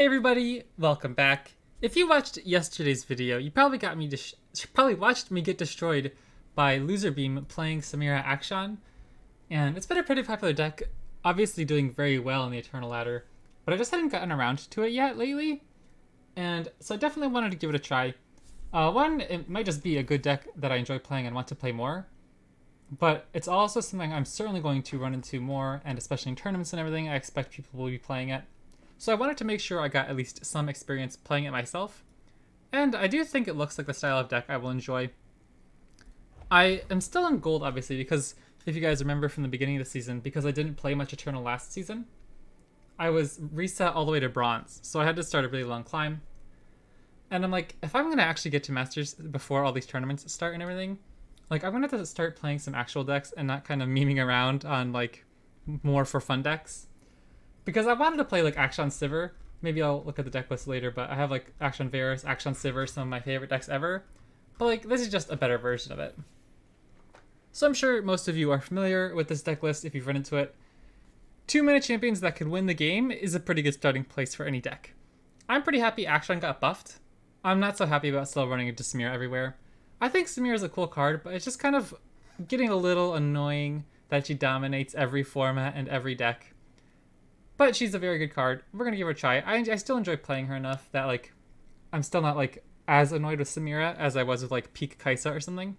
Hey everybody, welcome back. If you watched yesterday's video, you probably probably watched me get destroyed by Loser Beam playing Samira Akshan, and it's been a pretty popular deck, obviously doing very well in the Eternal Ladder, but I just hadn't gotten around to it yet lately, and so I definitely wanted to give it a try. One, it might just be a good deck that I enjoy playing and want to play more, but it's also something I'm certainly going to run into more, and especially in tournaments and everything, I expect people will be playing it. So I wanted to make sure I got at least some experience playing it myself, and I do think it looks like the style of deck I will enjoy. I am still in gold, obviously, because if you guys remember from the beginning of the season, because I didn't play much Eternal last season, I was reset all the way to bronze, so I had to start a really long climb. And I'm like, if I'm going to actually get to Masters before all these tournaments start and everything, like I'm going to have to start playing some actual decks and not kind of memeing around on like more for fun decks. Because I wanted to play like Akshan Sivir. Maybe I'll look at the deck list later, but I have like Akshan Varus, Akshan Sivir, some of my favorite decks ever. But like this is just a better version of it. So I'm sure most of you are familiar with this deck list if you've run into it. 2-mana champions that could win the game is a pretty good starting place for any deck. I'm pretty happy Akshan got buffed. I'm not so happy about still running into Samira everywhere. I think Samira is a cool card, but it's just kind of getting a little annoying that she dominates every format and every deck. But she's a very good card. We're going to give her a try. I still enjoy playing her enough that like I'm still not like as annoyed with Samira as I was with like Peak Kaisa or something.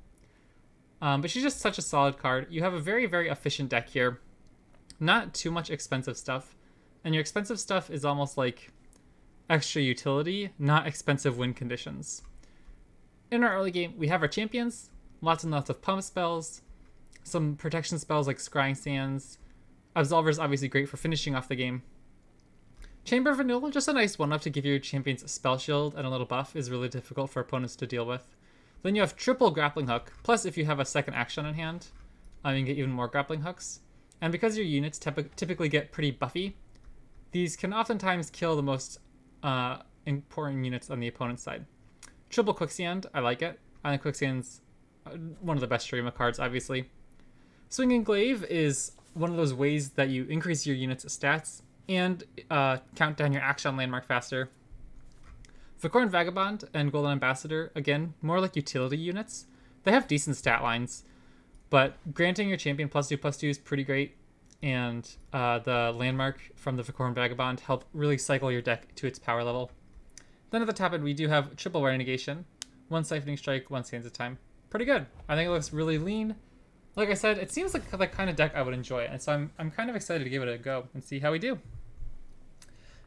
But she's just such a solid card. You have a very, very efficient deck here. Not too much expensive stuff. And your expensive stuff is almost like extra utility, not expensive win conditions. In our early game, we have our champions. Lots and lots of pump spells. Some protection spells like Scrying Sands. Absolver is obviously great for finishing off the game. Chamber of Renewal, just a nice one-up to give your champions a spell shield and a little buff, is really difficult for opponents to deal with. Then you have triple Grappling Hook, plus if you have a second action in hand, you can get even more Grappling Hooks. And because your units typically get pretty buffy, these can oftentimes kill the most important units on the opponent's side. Triple Quicksand, I like it. I think Quicksand's one of the best Shurima cards, obviously. Swinging Glaive is one of those ways that you increase your units' stats and count down your action landmark faster. Vicorn Vagabond and Golden Ambassador, again, more like utility units. They have decent stat lines, but granting your champion +2/+2 is pretty great, and the landmark from the Vicorn Vagabond help really cycle your deck to its power level. Then at the top end, we do have triple Wear Negation, 1 Siphoning Strike, 1 Sands at a time. Pretty good. I think it looks really lean. Like I said, it seems like the kind of deck I would enjoy, and so I'm kind of excited to give it a go and see how we do.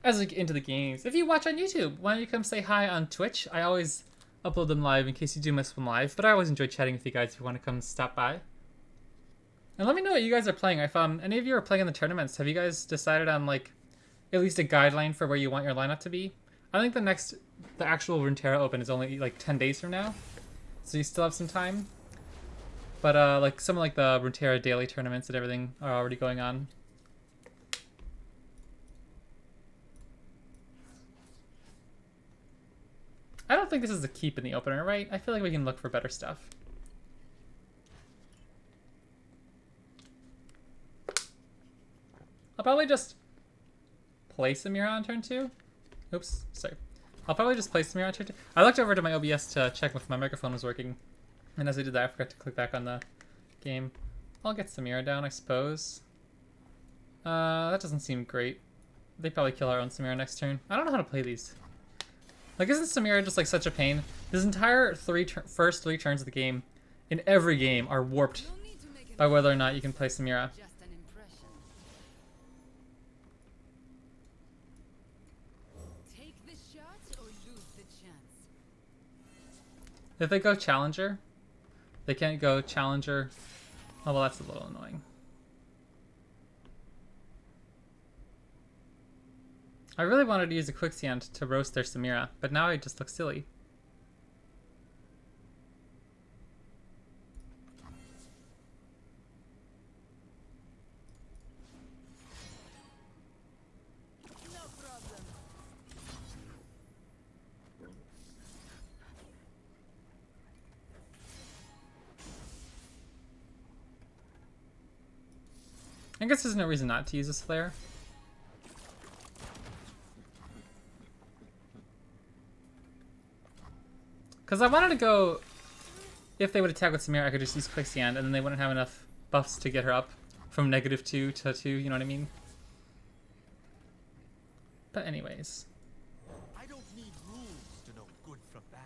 As we get into the games, if you watch on YouTube, why don't you come say hi on Twitch? I always upload them live in case you do miss one live, but I always enjoy chatting with you guys if you want to come stop by. And let me know what you guys are playing. If any of you are playing in the tournaments, have you guys decided on like at least a guideline for where you want your lineup to be? I think the actual Runeterra Open is only like 10 days from now, so you still have some time. But like some of like the Runeterra daily tournaments and everything are already going on. I don't think this is a keep in the opener, right? I feel like we can look for better stuff. I'll probably just play Samira on turn 2. Oops, sorry. I'll probably just play Samira on turn 2. I looked over to my OBS to check if my microphone was working. And as I did that, I forgot to click back on the game. I'll get Samira down, I suppose. That doesn't seem great. They probably kill our own Samira next turn. I don't know how to play these. Like, isn't Samira just like such a pain? This entire first three turns of the game, in every game, are warped by whether or not you can play Samira. If they go Challenger, they can't go Challenger. Oh, well, that's a little annoying. I really wanted to use a Quicksand to roast their Samira, but now I just look silly. No problem. I guess there's no reason not to use this flare. Because I wanted to go, if they would attack with Samira, I could just use Quicksand, and then they wouldn't have enough buffs to get her up from -2 to 2, you know what I mean? But anyways. I don't need rules to know good from bad.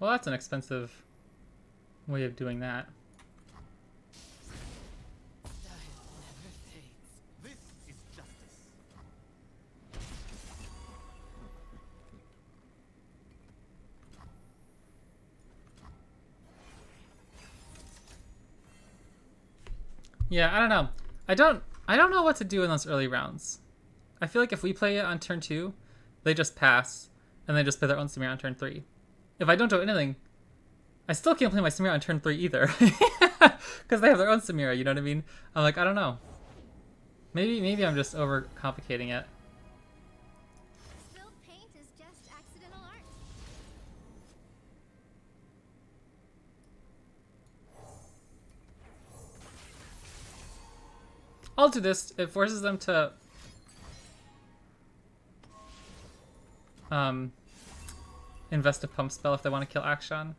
Well, that's an expensive way of doing that. This is justice. Yeah, I don't know. I don't know what to do in those early rounds. I feel like if we play it on turn 2, they just pass, and they just play their own Samira on turn 3. If I don't do anything, I still can't play my Samira on turn 3 either. Because they have their own Samira, you know what I mean? I'm like, I don't know. Maybe I'm just overcomplicating it. Spilled paint is just accidental art. I'll do this. It forces them to invest a pump spell if they want to kill Akshan.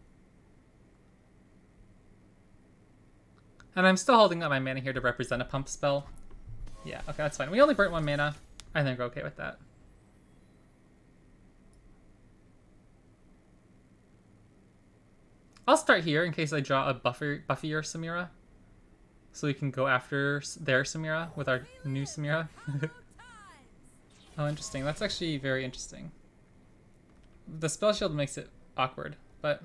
And I'm still holding up my mana here to represent a pump spell. Yeah, okay, that's fine. We only burnt 1 mana. I think we're okay with that. I'll start here in case I draw a buffier Samira. So we can go after their Samira with our new Samira. Oh, interesting. That's actually very interesting. The spell shield makes it awkward, but...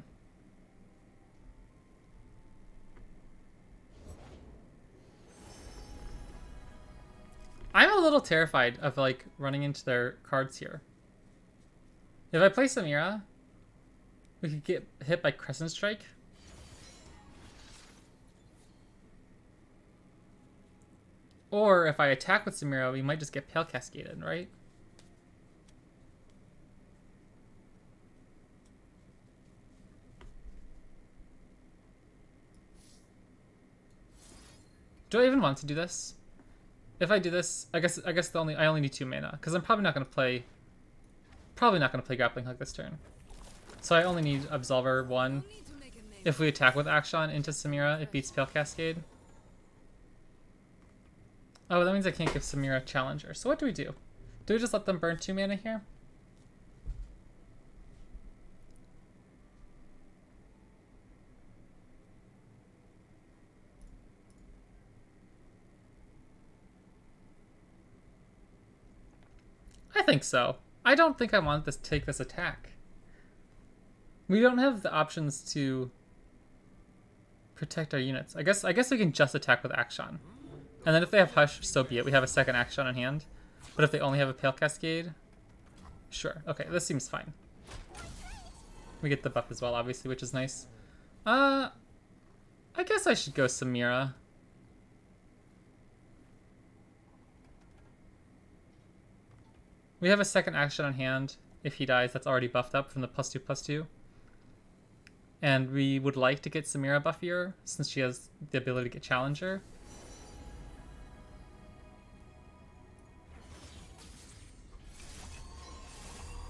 I'm a little terrified of, like, running into their cards here. If I play Samira, we could get hit by Crescent Strike. Or if I attack with Samira, we might just get Pale Cascaded, right? Do I even want to do this? If I do this, I guess I only need 2 mana because I'm probably not gonna play Grappling Hook this turn. So I only need Absolver 1. If we attack with Akshan into Samira, it beats Pale Cascade. Oh, that means I can't give Samira a Challenger. So what do we do? Do we just let them burn 2 mana here? I think so. I don't think I want to take this attack. We don't have the options to protect our units. I guess we can just attack with Akshan. And then if they have Hush, so be it. We have a second Akshan in hand. But if they only have a Pale Cascade, sure. Okay, this seems fine. We get the buff as well, obviously, which is nice. I guess I should go Samira. We have a second Akshan on hand. If he dies, that's already buffed up from the +2/+2. And we would like to get Samira buffier, since she has the ability to get Challenger.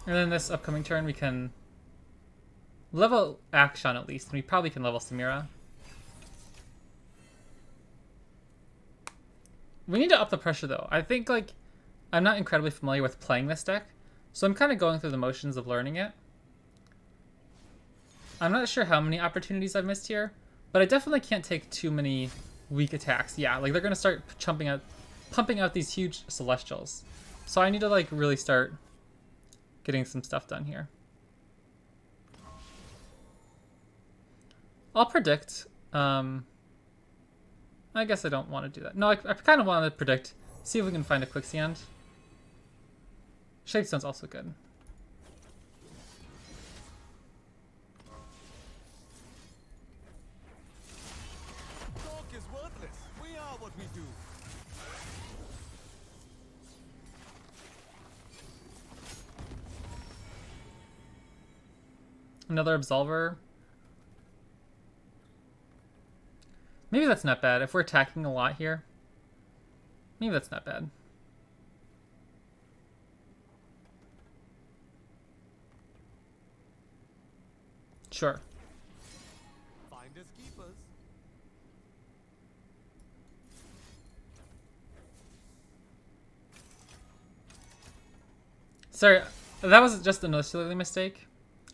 And then this upcoming turn, we can level Akshan at least, and we probably can level Samira. We need to up the pressure, though. I think, like, I'm not incredibly familiar with playing this deck, so I'm kind of going through the motions of learning it. I'm not sure how many opportunities I've missed here, but I definitely can't take too many weak attacks. Yeah, like, they're going to start pumping out these huge Celestials. So I need to, like, really start getting some stuff done here. I'll predict. I guess I don't want to do that. No, I kind of want to predict. See if we can find a Quicksand. Shapestone's also good. Talk is worthless. We are what we do. Another Absolver. Maybe that's not bad. If we're attacking a lot here, maybe that's not bad. Sure. Finders keepers. Sorry, that was just another silly mistake.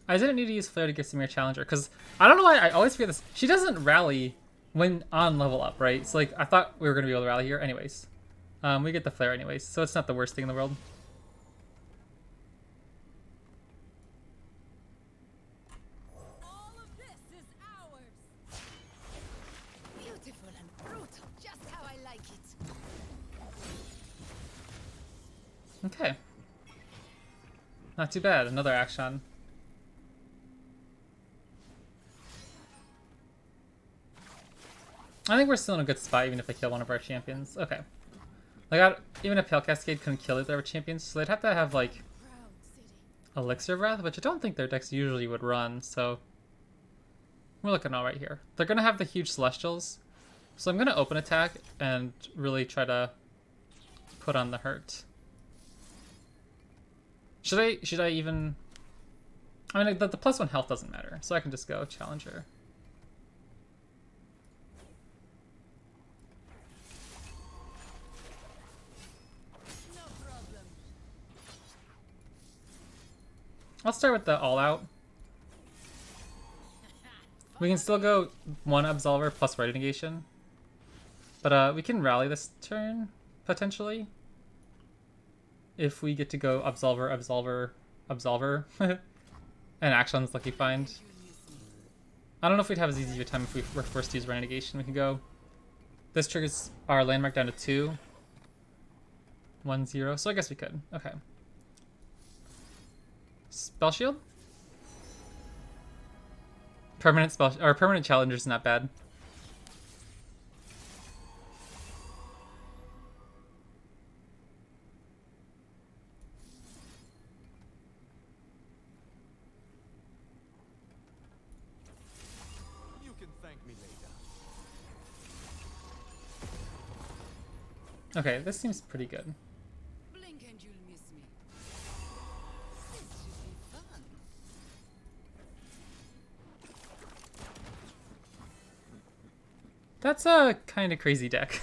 I didn't need to use Flare to give Samir Challenger, because I don't know why I always forget this. She doesn't rally when on level up, right? So like, I thought we were going to be able to rally here. Anyways, we get the Flare anyways, so it's not the worst thing in the world. All of this is ours. Beautiful and brutal, just how I like it. Okay. Not too bad. Another Akshan. I think we're still in a good spot, even if they kill one of our champions. Okay. Like, even a Pale Cascade couldn't kill either of our champions, so they'd have to have, like, Proud city. Elixir of Wrath, which I don't think their decks usually would run, so we're looking alright here. They're going to have the huge Celestials, so I'm going to open attack and really try to put on the hurt. Should I even... I mean, the +1 health doesn't matter, so I can just go Challenger. No problem. I'll start with the All-Out. We can still go 1 Absolver plus Ready Negation. But we can rally this turn, potentially. If we get to go Absolver, Absolver, Absolver. And Akshan's Lucky Find. I don't know if we'd have as easy of a time if we were forced to use Ready Negation. We can go... This triggers our landmark down to 2. 1, 0. So I guess we could. Okay. Spell Shield? Permanent spell... Or permanent Challenger's not bad. You can thank me later. Okay, this seems pretty good. Blink and you'll miss me. This should be fun. That's a kind of crazy deck.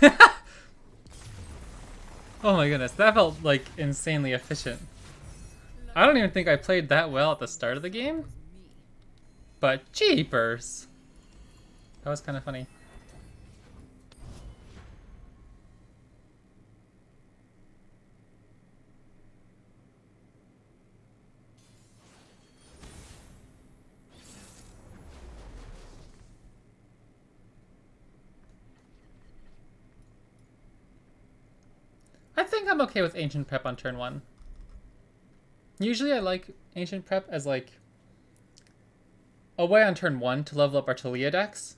Oh my goodness, that felt like insanely efficient. I don't even think I played that well at the start of the game, Me. but jeepers. That was kind of funny. I think I'm okay with Ancient Prep on turn 1. Usually I like Ancient Prep as like a way on turn 1 to level up our Talia decks.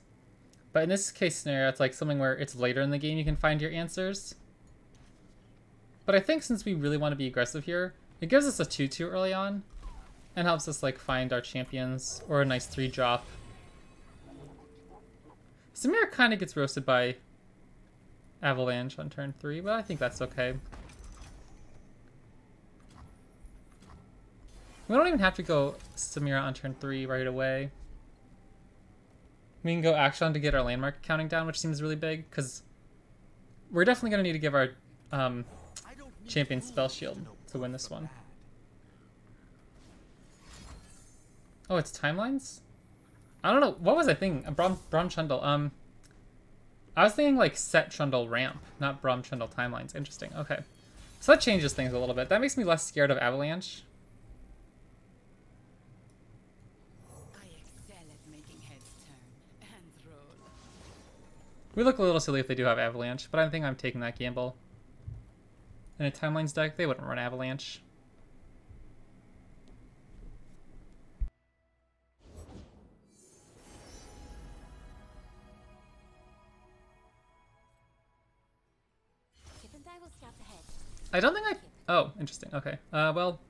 But in this case scenario, it's like something where it's later in the game you can find your answers. But I think since we really want to be aggressive here, it gives us a 2-2 early on and helps us like find our champions or a nice 3-drop. Samira kind of gets roasted by Avalanche on turn 3, but I think that's okay. We don't even have to go Samira on turn 3 right away. We can go Akshan to get our landmark counting down, which seems really big, because we're definitely going to need to give our I don't need champion fools Spell Shield know to win this good or one. bad. Oh, it's timelines? I don't know. What was I thinking? Braum Trundle. I was thinking like set Trundle ramp, not Braum Trundle timelines. Interesting. Okay. So that changes things a little bit. That makes me less scared of Avalanche. I excel at making heads turn and roll. We look a little silly if they do have Avalanche, but I think I'm taking that gamble. In a timelines deck, they wouldn't run Avalanche. Chip and I will scout ahead. I don't think I... Oh, interesting. Okay. Well...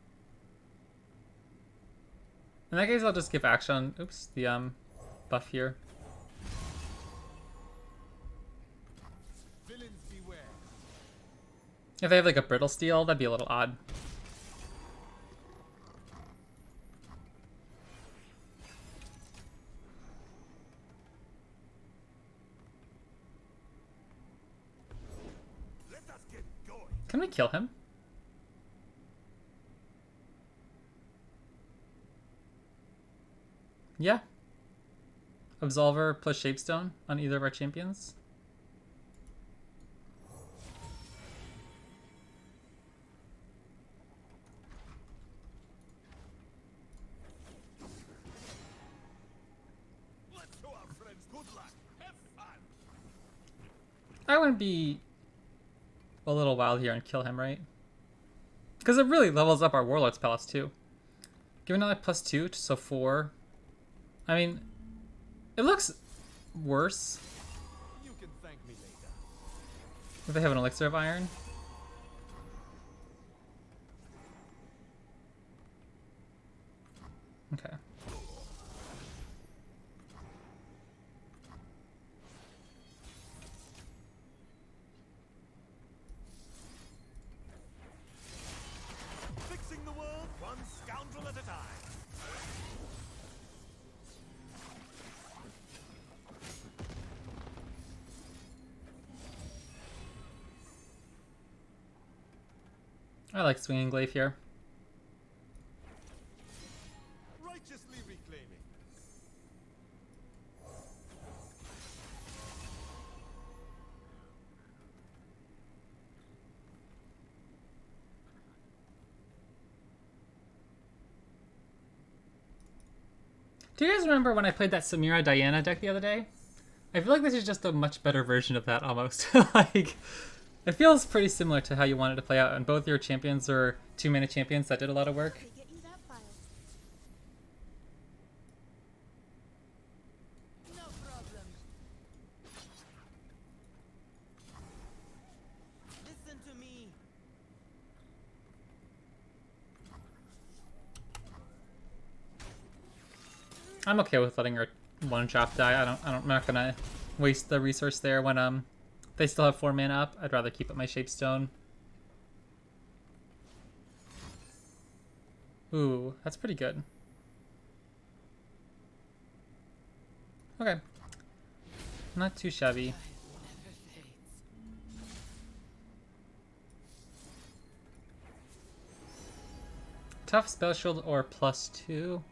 In that case, I'll just give Akshan... Oops, the, buff here. Villains beware. If they have, like, a Brittle Steel, that'd be a little odd. Can we kill him? Yeah. Absolver plus Shapestone on either of our champions. Let's show our friends good luck. Have fun. I wouldn't be a little wild here and kill him, right? Because it really levels up our Warlord's Palace too. Giving another +2, so 4. I mean, it looks worse You can thank me later. if they have an Elixir of Iron. Okay. Fixing the world one scoundrel at a time. I like swinging glaive here. Righteously reclaiming. Do you guys remember when I played that Samira Diana deck the other day? I feel like this is just a much better version of that almost. Like, it feels pretty similar to how you wanted to play out, and both your champions are 2-mana champions that did a lot of work. They get you that file. No problem. Listen to me. I'm okay with letting her one drop die. I'm not gonna waste the resource there when they still have 4 mana up. I'd rather keep up my Shapestone. Ooh, that's pretty good. Okay. Not too shabby. Never fades. Tough Spell Shield or +2.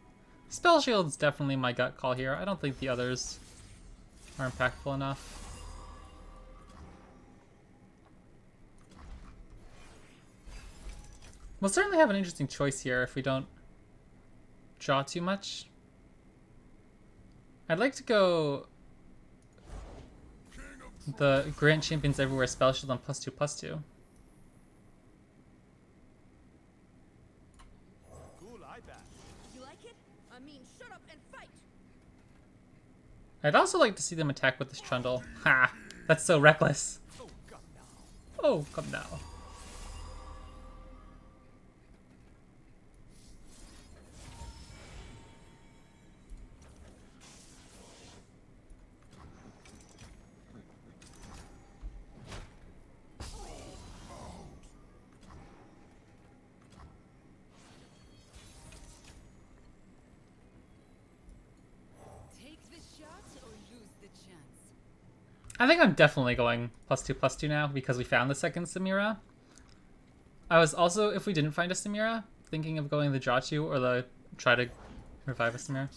Spell Shield's definitely my gut call here. I don't think the others are impactful enough. We'll certainly have an interesting choice here if we don't draw too much. I'd like to go the Grant Champions Everywhere Spell Shield on +2/+2. Cool eye patch. You like it? I mean, shut up and fight. I'd also like to see them attack with this Trundle. Ha! That's so reckless. Oh, come now. Oh, come now. Take the shot or lose the chance. I think I'm definitely going +2/+2 now because we found the second Samira. I was also, if we didn't find a Samira, thinking of going the draw 2 or the try to revive a Samira.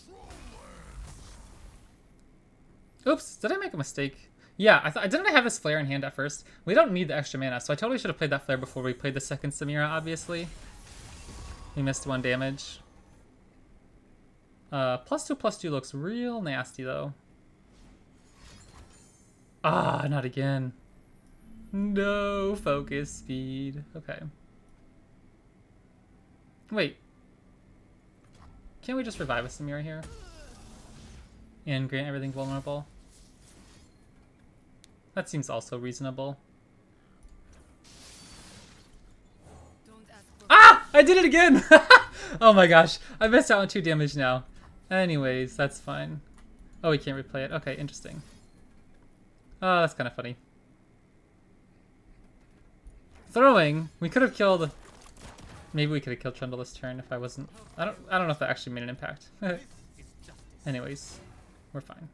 Oops, did I make a mistake? Yeah, didn't I have this flare in hand at first? We don't need the extra mana, so I totally should have played that flare before we played the second Samira, obviously. We missed 1 damage. +2/+2 looks real nasty, though. Ah, not again. No focus speed. Okay. Wait. Can't we just revive a Samira here? And grant everything vulnerable? That seems also reasonable. Don't ask for Ah! I did it again! Oh my gosh. I missed out on 2 damage now. Anyways, that's fine. Oh, we can't replay it. Okay, interesting. Oh, that's kind of funny. Throwing. We could have killed... Maybe we could have killed Trundle this turn if I wasn't... I don't know if that actually made an impact. This is justice. Anyways, we're fine.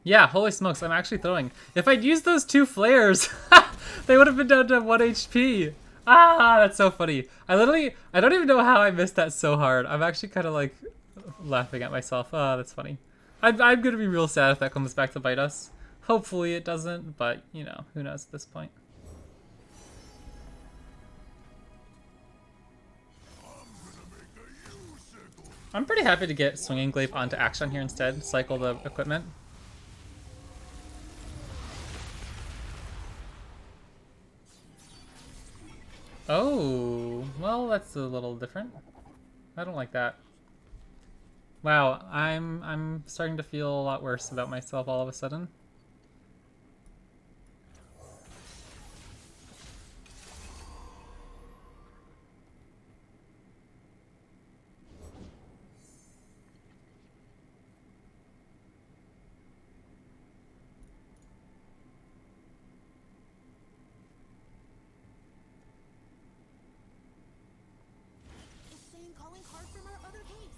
Yeah, holy smokes, I'm actually throwing. If I'd used those 2 flares, they would have been down to 1 HP. Ah, that's so funny. I don't even know how I missed that so hard. I'm actually kind of like laughing at myself. Ah, that's funny. I'm gonna be real sad if that comes back to bite us. Hopefully it doesn't, but you know, who knows at this point. I'm pretty happy to get Swinging Glaive onto Akshan here instead. Cycle the equipment. Oh, well, that's a little different. I don't like that. Wow, I'm starting to feel a lot worse about myself all of a sudden. Is saying calling card from our other case.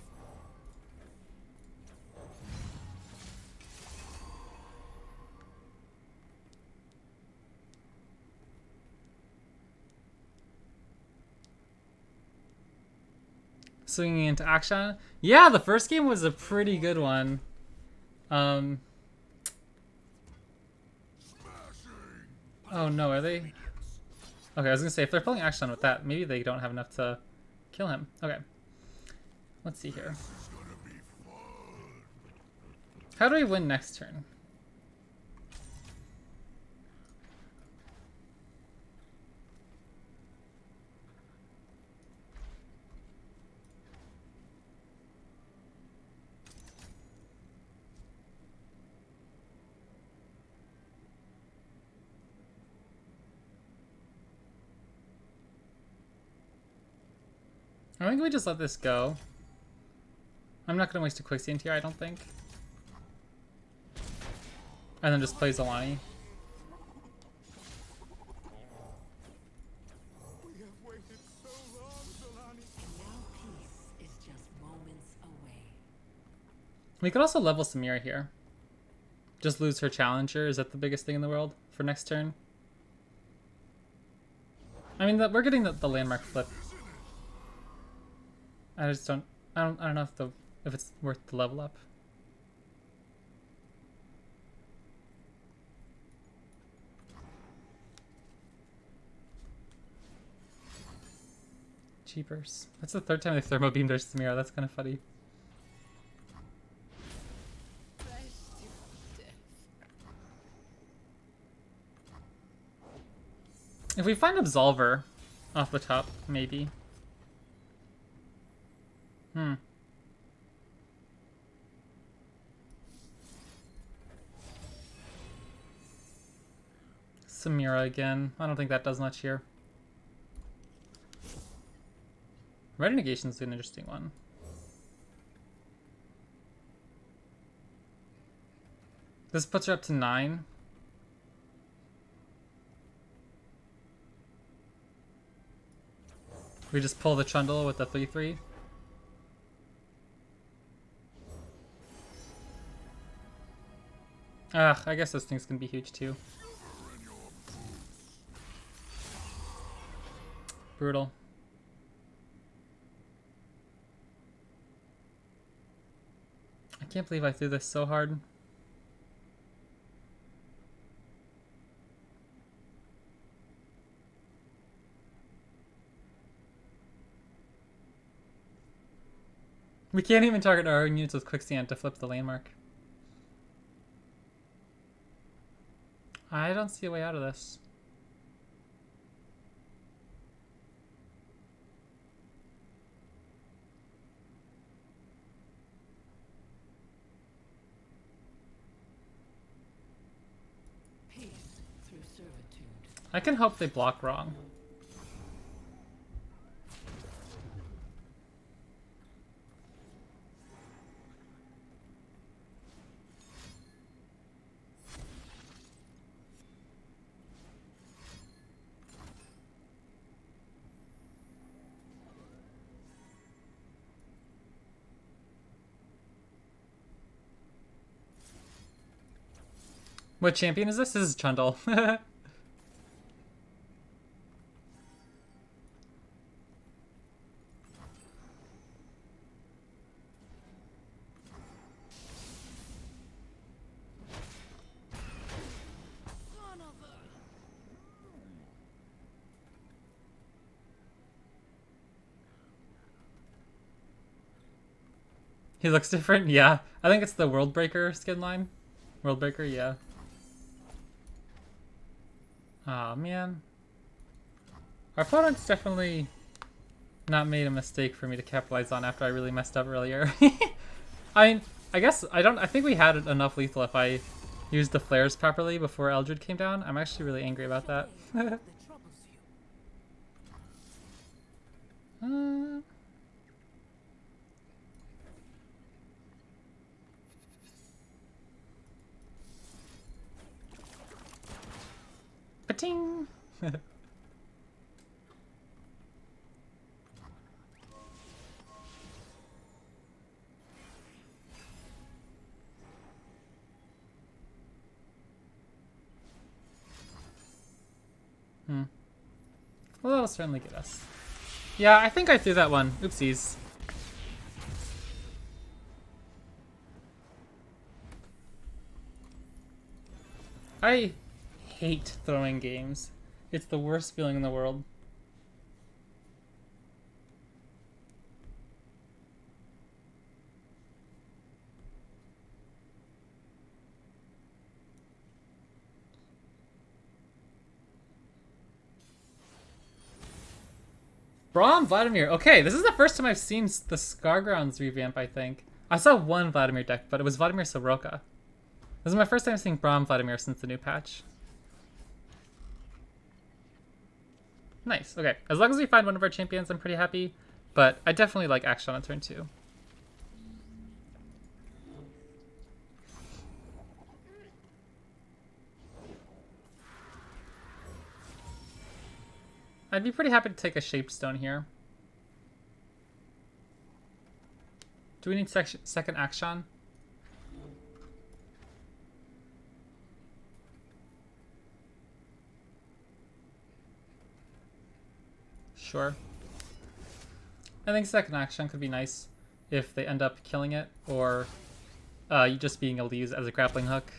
Swinging into Akshan. Yeah, the first game was a pretty good one. Oh no, are they? Okay, I was gonna say, if they're pulling Akshan with that, maybe they don't have enough to kill him. Okay. Let's see here. How do we win next turn? I think we just let this go. I'm not gonna waste a quicksand here, I don't think. And then just play Zolani. We have waited so long, Solani. Now peace is just moments away. We could also level Samira here. Just lose her challenger. Is that the biggest thing in the world for next turn? I mean, we're getting the landmark flip. I just don't. I don't know if it's worth the level up. Cheapers. That's the 3rd time they thermo beamed their Samira. That's kind of funny. Fresh to death. If we find Absolver off the top, maybe. Samira again. I don't think that does much here. Red Negation is an interesting one. This puts her up to 9. We just pull the Trundle with the 3/3. Ugh, I guess those things can be huge too. Brutal. I can't believe I threw this so hard. We can't even target our own units with quicksand to flip the landmark. I don't see a way out of this. Peace through servitude. I can hope they block wrong. What champion is this? This is Trundle. Son of a... He looks different? Yeah. I think it's the World Breaker skin line. World Breaker, yeah. Aw, man. Our opponent's definitely not made a mistake for me to capitalize on after I really messed up earlier. I mean, I think we had enough lethal if I used the flares properly before Eldred came down. I'm actually really angry about that. That troubles you. Pating! Well, that'll certainly get us. Yeah, I think I threw that one. Oopsies. I hate throwing games. It's the worst feeling in the world. Braum Vladimir. Okay, this is the first time I've seen the Scargrounds revamp, I think. I saw one Vladimir deck, but it was Vladimir Soroka. This is my first time seeing Braum Vladimir since the new patch. Nice, okay. As long as we find one of our champions, I'm pretty happy. But I definitely like Akshan on turn 2. I'd be pretty happy to take a Shapestone here. Do we need second Akshan? Sure. I think second Akshan could be nice if they end up killing it, or you just being able to use it as a grappling hook.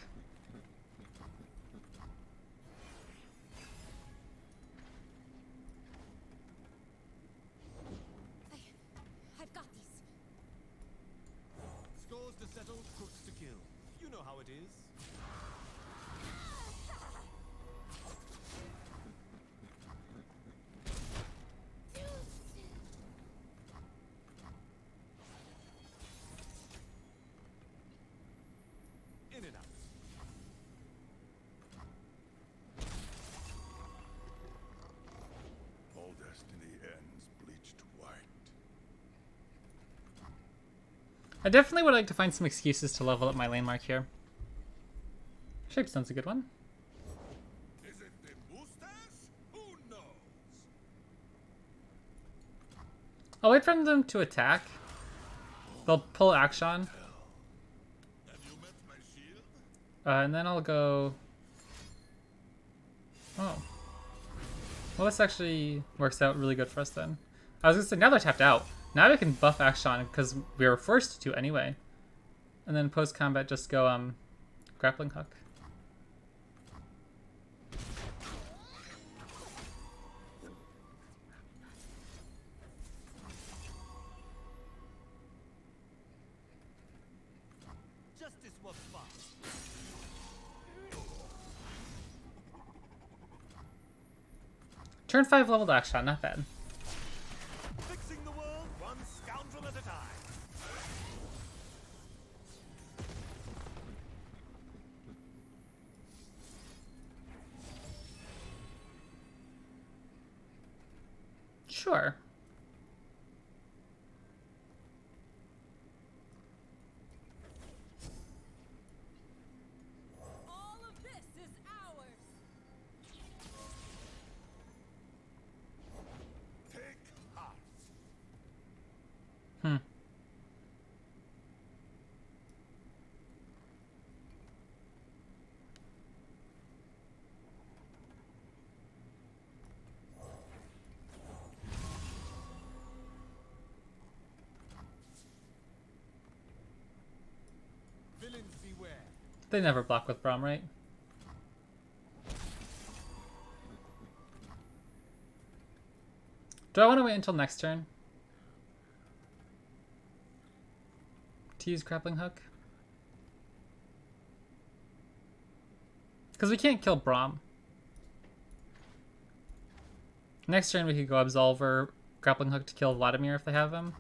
I've got these. Scores to settle, cooks to kill. You know how it is. In and out. All destiny ends bleached white. I definitely would like to find some excuses to level up my landmark here. Shapestone's a good one. Is it the mustache? Who knows? I'll wait for them to attack. They'll pull Akshan. Have you met my shield? And then I'll go... Oh. Well, this actually works out really good for us then. I was gonna say, now they're tapped out. Now we can buff Akshan, because we were forced to anyway. And then post-combat just go, grappling hook. Justice was fun. Turn 5 leveled Akshan, not bad. Fixing the world one scoundrel at a time. Sure. All of this is ours. Take heart. They never block with Braum, right? Do I want to wait until next turn to use grappling hook? Because we can't kill Braum. Next turn we could go Absolver, grappling hook to kill Vladimir if they have him.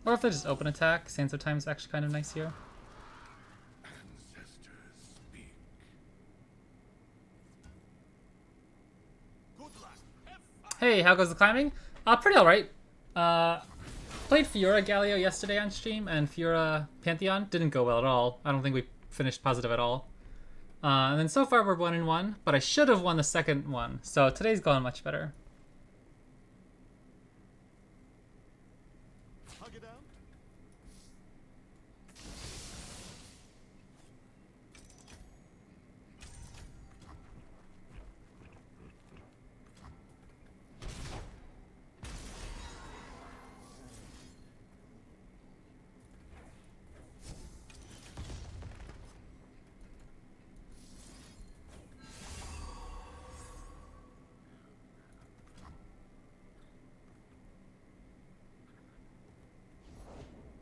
Or if they just open attack, Sands of Time is actually kind of nice here. Ancestors speak. Good luck. Have fun. Hey, how goes the climbing? Pretty alright. Played Fiora Galio yesterday on stream, and Fiora Pantheon didn't go well at all. I don't think we finished positive at all. And then so far we're 1-1, but I should have won the second one, so today's going much better. Hug it out.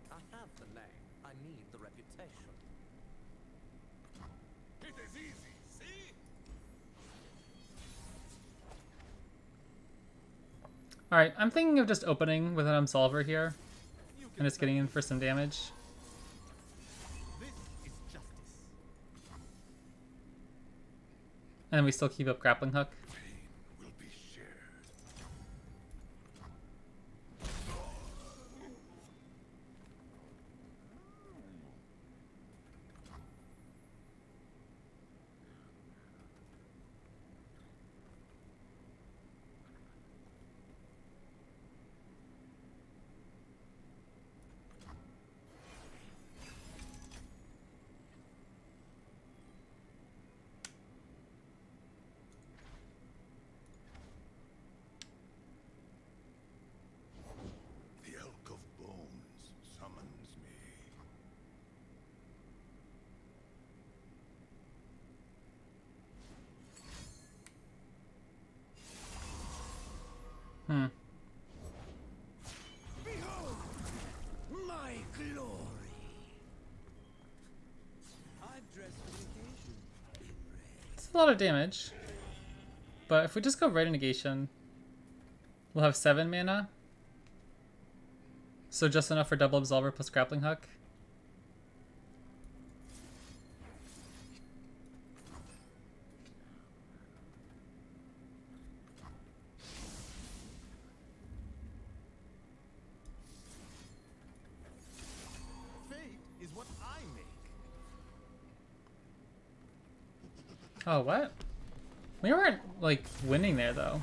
I have the name. I need the reputation. It is easy, see? Alright, I'm thinking of just opening with an Absolver here, You and just getting in for some damage. This is justice. And then we still keep up grappling hook. Pain will be shared. The Elk of Bones summons me. Hmm. Behold my glory. I've dressed for the occasion. It's a lot of damage. But if we just go right in negation, we'll have 7 mana. So just enough for double Absolver plus grappling hook. Fate is what I make. Oh, what? We weren't, like, winning there, though.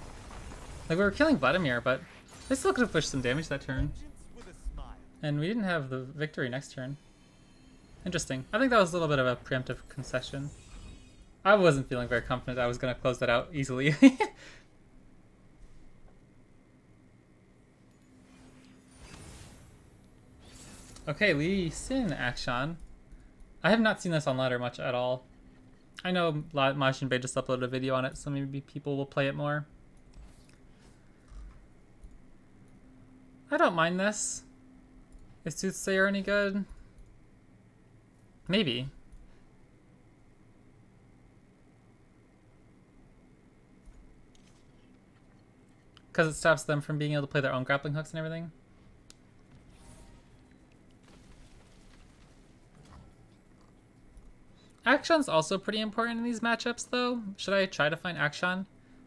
Like, we were killing Vladimir, but they still could have pushed some damage that turn. Vengeance with a smile. And we didn't have the victory next turn. Interesting. I think that was a little bit of a preemptive concession. I wasn't feeling very confident I was going to close that out easily. Okay, Lee Sin Akshan. I have not seen this on ladder much at all. I know Majin Bay just uploaded a video on it, so maybe people will play it more. I don't mind this. Is Soothsayer any good? Maybe. Because it stops them from being able to play their own grappling hooks and everything. Akshan's also pretty important in these matchups, though. Should I try to find Akshan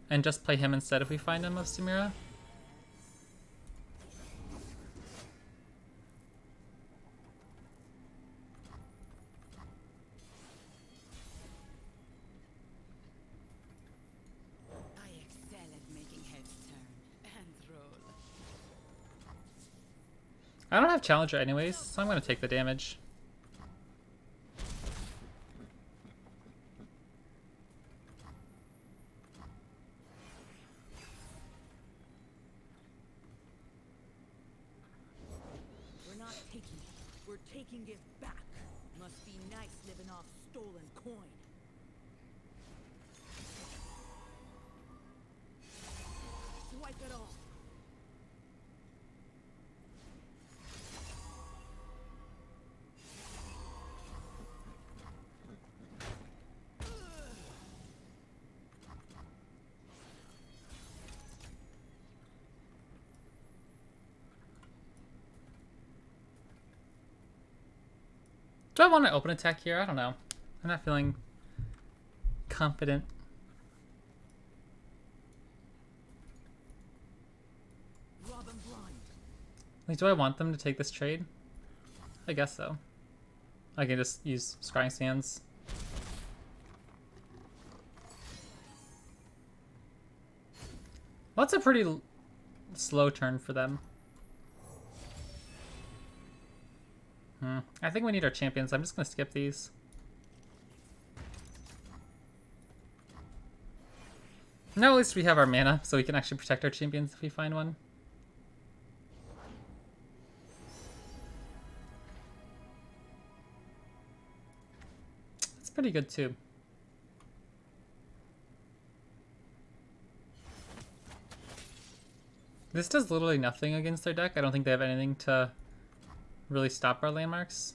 and just play him instead if we find him of Samira? I excel at making heads turn and roll. I don't have Challenger anyways, so I'm going to take the damage. taking it. We're taking it back. Must be nice living off stolen coin. Wipe it all. Do I want to open attack here? I don't know. I'm not feeling confident. Rob 'em blind. Like, do I want them to take this trade? I guess so. I can just use Scrying Sands. Well, that's a pretty slow turn for them. I think we need our champions. I'm just gonna skip these. No, at least we have our mana, so we can actually protect our champions if we find one. That's pretty good too. This does literally nothing against their deck. I don't think they have anything to really stop our landmarks.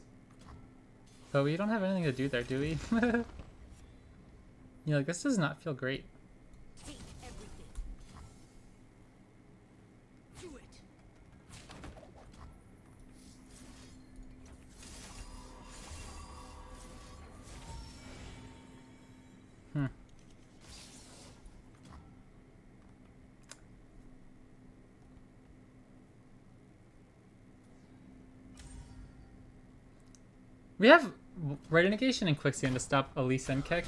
But we don't have anything to do there, do we? Yeah, like, this does not feel great. Take everything. Do it. We have Rite of Negation and Quicksand to stop Elise and Keck.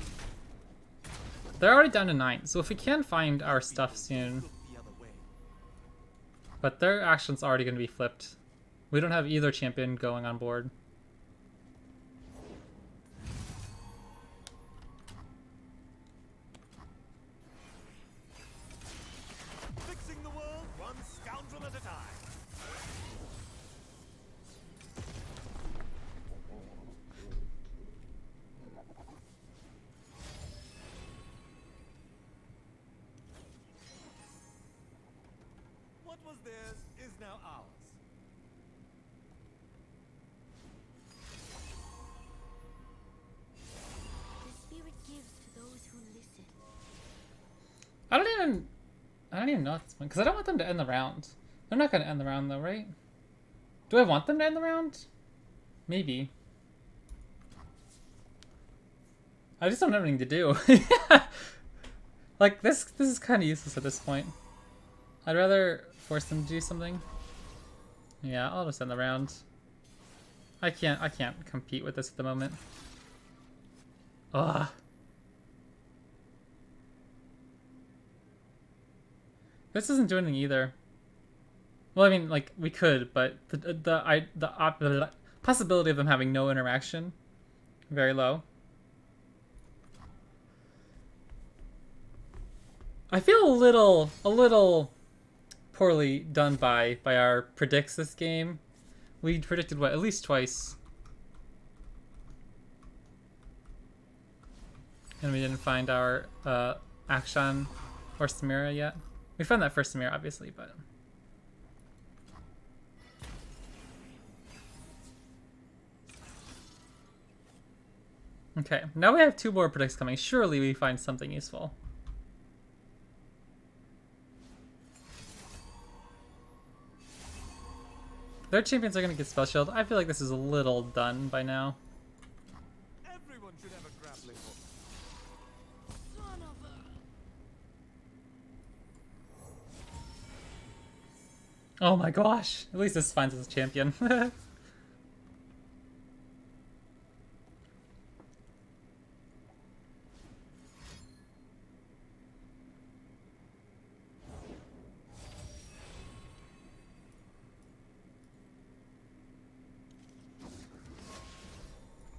They're already down to 9, so if we can find our stuff soon. Look the other way. But their action's already going to be flipped. We don't have either champion going on board. Fixing the world one scoundrel at a time. What was theirs is now ours. The spirit gives to those who listen. I don't even know at this point, because I don't want them to end the round. They're not going to end the round though, right? Do I want them to end the round? Maybe. I just don't have anything to do. Like, this is kind of useless at this point. I'd rather force them to do something. Yeah, I'll just end the round. I can't compete with this at the moment. Ugh. This doesn't do anything either. Well, I mean, like, we could, but the possibility of them having no interaction, very low. I feel a little poorly done by our predicts this game. We predicted what, at least twice, and we didn't find our Akshan or Samira yet. We found that first Samira, obviously, but okay. Now we have 2 more predicts coming. Surely we find something useful. Their champions are going to get spell shield. I feel like this is a little done by now. Everyone should have a grappling hook. Son of a... Oh my gosh. At least this finds us a champion.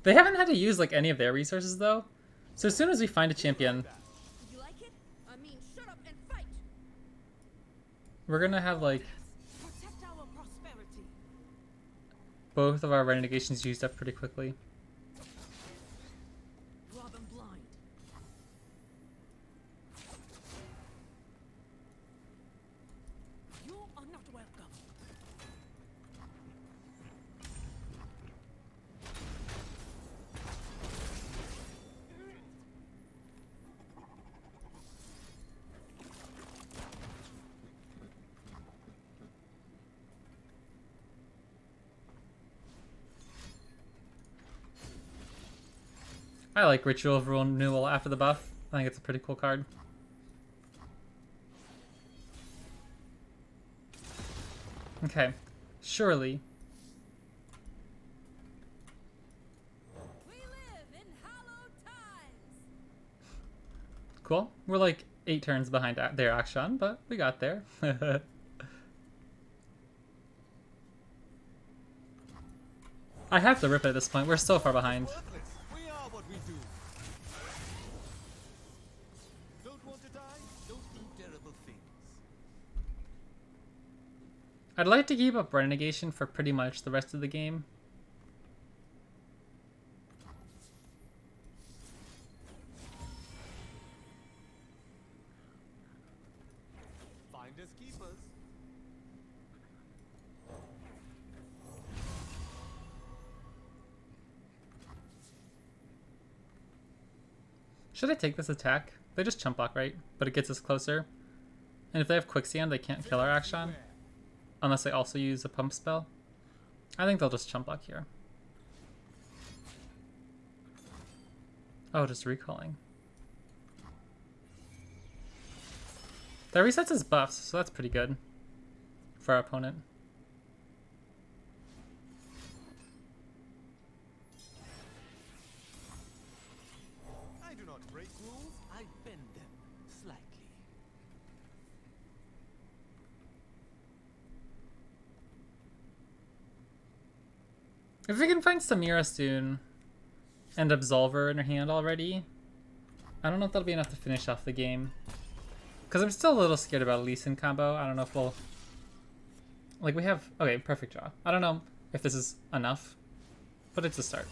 They haven't had to use like any of their resources though. So as soon as we find a champion, You like it? I mean, shut up and fight. we're gonna have like Protect our prosperity. both of our renegations used up pretty quickly. Draw them blind. You are not welcome. I like Ritual of Renewal after the buff. I think it's a pretty cool card. Okay, surely. We live in hallowed times. Cool. We're like 8 turns behind their Akshan, but we got there. I have to rip it at this point. We're so far behind. Worthless. We are what we do. Don't want to die? Don't do terrible things. I'd like to keep up Renegation for pretty much the rest of the game. Finders keepers. Should I take this attack? They just chump block, right? But it gets us closer. And if they have Quicksand, they can't kill our Akshan. Unless they also use a pump spell. I think they'll just chump block here. Oh, just recalling. That resets his buffs, so that's pretty good for our opponent. I do not break rules, I bend them slightly. If we can find Samira soon and Absolver in her hand already, I don't know if that'll be enough to finish off the game. Because I'm still a little scared about a Lee Sin combo. I don't know if we'll... Like, we have... Okay, perfect draw. I don't know if this is enough, but it's a start.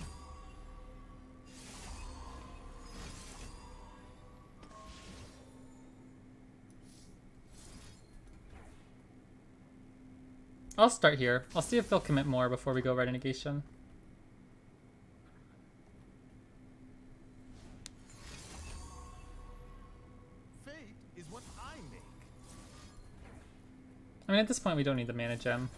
I'll start here. I'll see if they'll commit more before we go right negation. Fate is what I make. I mean, at this point, we don't need the mana gem.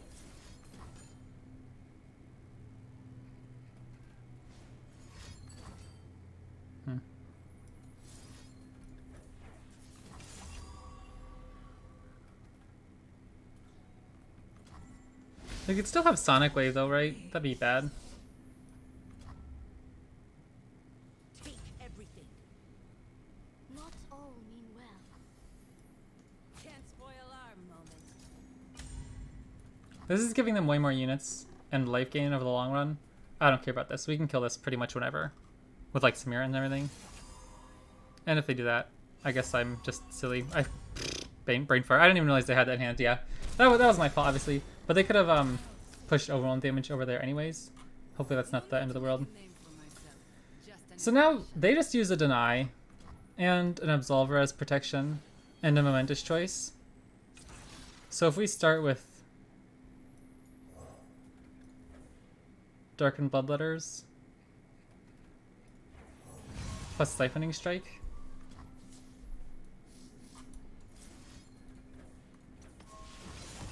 We could still have Sonic Wave though, right? That'd be bad. Take everything. Not all mean well. Can't spoil our moment. This is giving them way more units and life gain over the long run. I don't care about this. We can kill this pretty much whenever. With like Samira and everything. And if they do that, I guess I'm just silly. Brain fart. I didn't even realize they had that in hand. Yeah, that was my fault, obviously. But they could have pushed overwhelm damage over there anyways. Hopefully that's not the end of the world. So now they just use a deny and an absolver as protection and a momentous choice. So if we start with Darkened Bloodletters plus Siphoning Strike.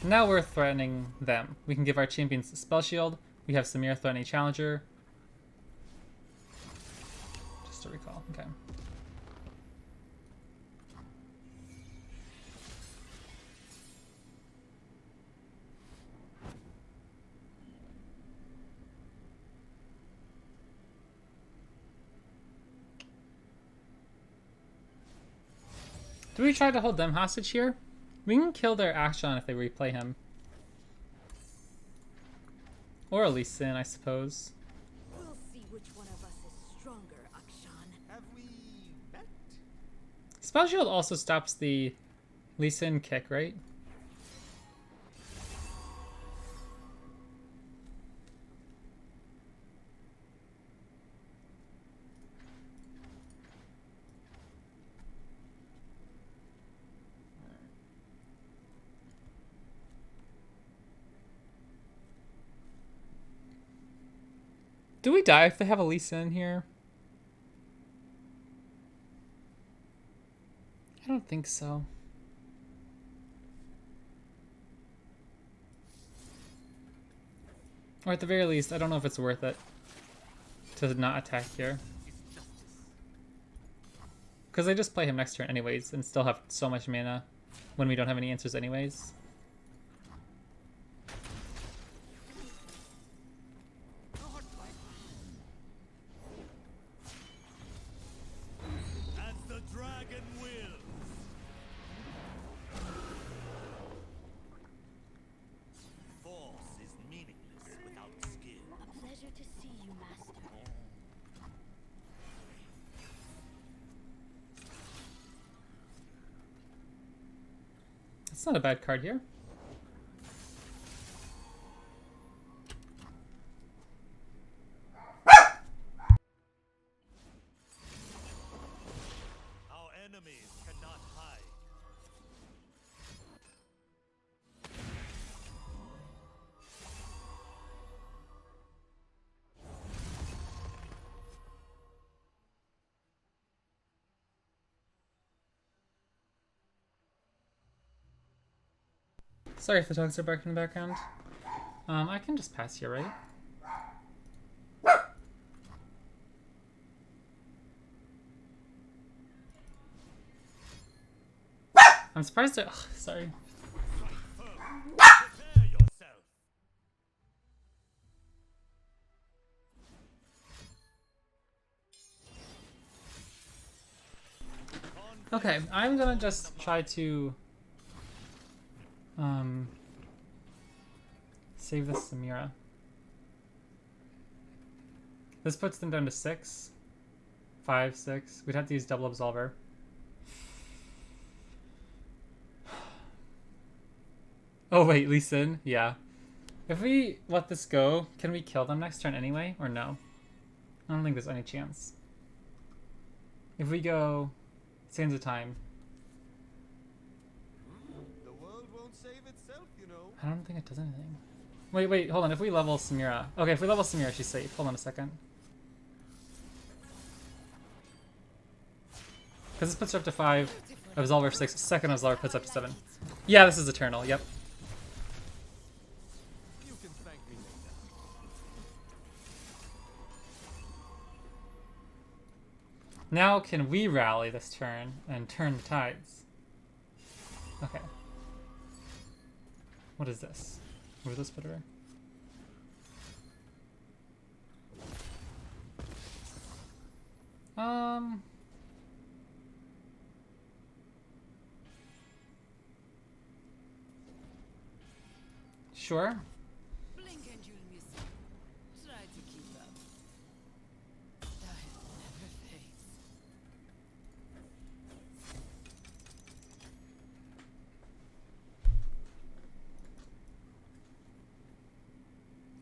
Now we're threatening them. We can give our champions a spell shield. We have Samira threatening challenger. Just to recall, okay. Do we try to hold them hostage here? We can kill their Akshan if they replay him. Or Lee Sin, I suppose. We'll see which one of us is stronger, Akshan. Have we met? Spell Shield also stops the Lee Sin kick, right? Do we die if they have a Lisa in here? I don't think so. Or at the very least, I don't know if it's worth it to not attack here. Because I just play him next turn anyways and still have so much mana when we don't have any answers anyways. As the dragon wills. Force is meaningless without skill. A pleasure to see you, Master. It's not a bad card here. Our enemies cannot hide. Sorry if the dogs are barking in the background. I can just pass here, right? I'm surprised I... Ugh, sorry. Prepare yourself. Okay, I'm gonna just try to... save this Samira. This puts them down to 6. 5, 6. We'd have to use double absolver. Oh wait, Lee Sin? Yeah. If we let this go, can we kill them next turn anyway? Or no? I don't think there's any chance. If we go Sands of Time, The world won't save itself, you know. I don't think it does anything. Wait, hold on. If we level Samira... Okay, if we level Samira, she's safe. Hold on a second. Because this puts her up to 5. Absolver 6. Second Absolver puts up to 7. Yeah, this is Eternal. Yep. You can thank me later. Now can we rally this turn and turn the tides? Okay. What is this? What is this put her? Sure. Blink and you'll miss it. Try to keep up. Style never fades.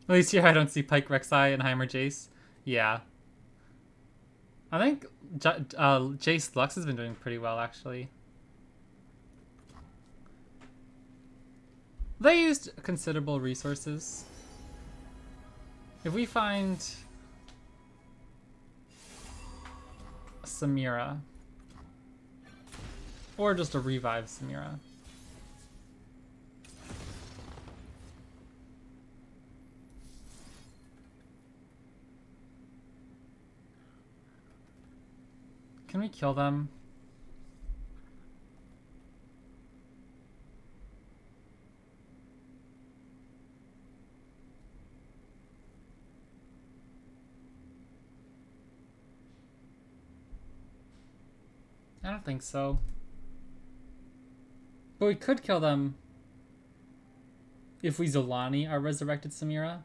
At least here I don't see Pike Rek'Sai and Heimer Jace. Yeah. I think Jace Lux has been doing pretty well, actually. They used considerable resources. If we find Samira, or just a revive Samira. Can we kill them? I don't think so. But we could kill them if we Zolani our resurrected Samira.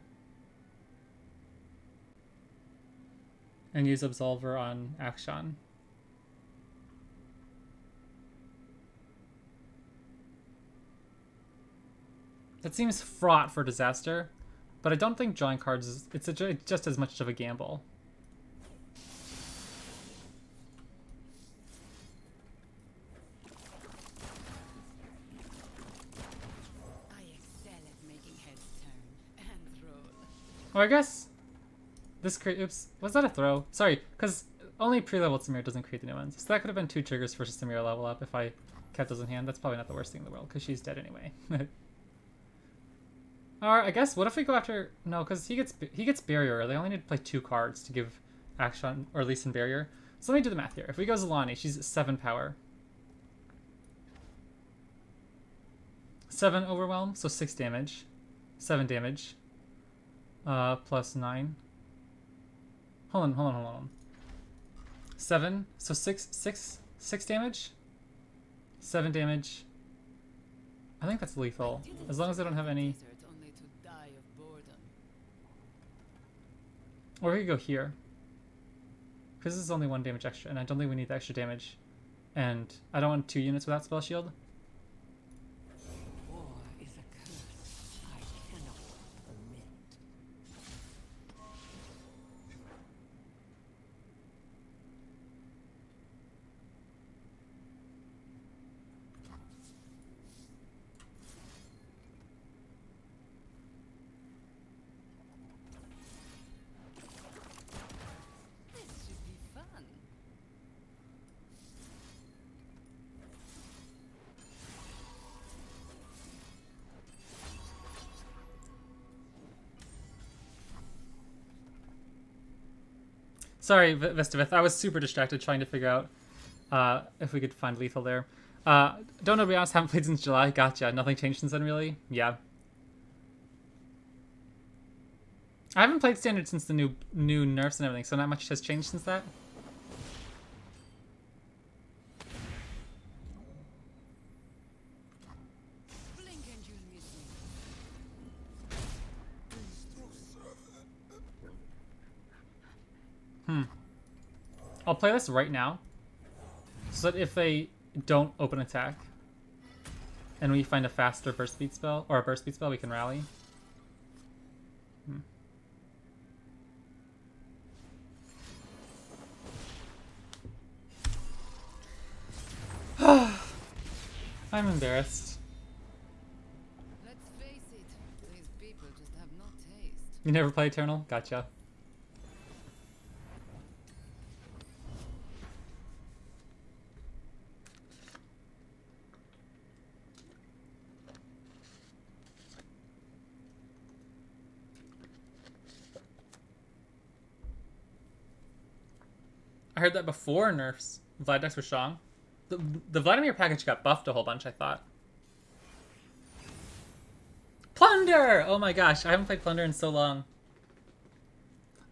And use Absolver on Akshan. That seems fraught for disaster, but I don't think drawing cards is it's just as much of a gamble. I excel at making heads turn and roll. Oh, I guess This create. Oops. Was that a throw? Sorry, because only pre-leveled Samira doesn't create the new ones. So that could have been 2 triggers for Samira level up if I kept those in hand. That's probably not the worst thing in the world because she's dead anyway. Or I guess what if we go after no, because he gets barrier. They only need to play 2 cards to give Akshan or Lee Sin barrier. So let me do the math here. If we go Zalani, she's 7 power. 7 overwhelm, so 6 damage. 7 damage. Plus 9. Hold on. 7, so 6 damage. 7 damage. I think that's lethal. As long as I don't have any. Only to die of boredom. Or we could go here. Because this is only 1 damage extra, and I don't think we need the extra damage. And I don't want 2 units without spell shield. War is a curse I cannot permit. This should be fun. Sorry, Vestavith. I was super distracted trying to figure out if we could find lethal there. Don't know, to be honest, haven't played since July. Gotcha. Nothing changed since then, really? Yeah. I haven't played Standard since the new nerfs and everything, so not much has changed since that. Blink and you'll miss me. I'll play this right now, so that if they don't open attack, and we find a faster burst speed spell, or a burst speed spell, we can rally. I'm embarrassed. Let's face it, these people just have no taste. You never play Eternal? Gotcha. I heard that before nerfs, Vlad decks were strong. The Vladimir package got buffed a whole bunch, I thought. Plunder! Oh my gosh, I haven't played Plunder in so long.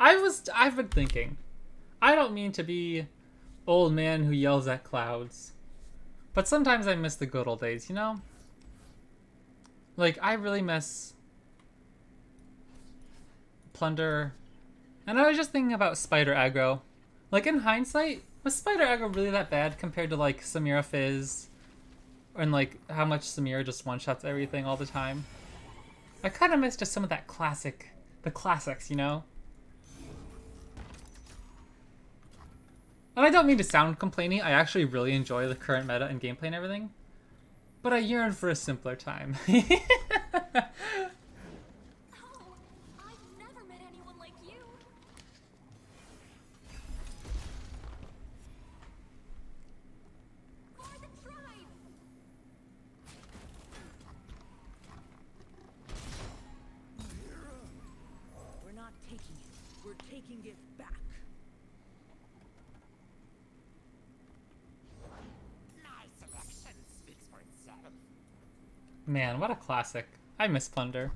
I've been thinking. I don't mean to be old man who yells at clouds. But sometimes I miss the good old days, you know? Like, I really miss Plunder. And I was just thinking about Spider aggro. Like, in hindsight, was Spider aggro really that bad compared to, like, Samira Fizz? And, like, how much Samira just one-shots everything all the time? I kind of miss just some of that the classics, you know? And I don't mean to sound complaining, I actually really enjoy the current meta and gameplay and everything. But I yearn for a simpler time. Oh, I've never met anyone like you. For the tribe. We're not taking it. We're taking it back. My selection speaks for itself. Man, what a classic. I miss Plunder.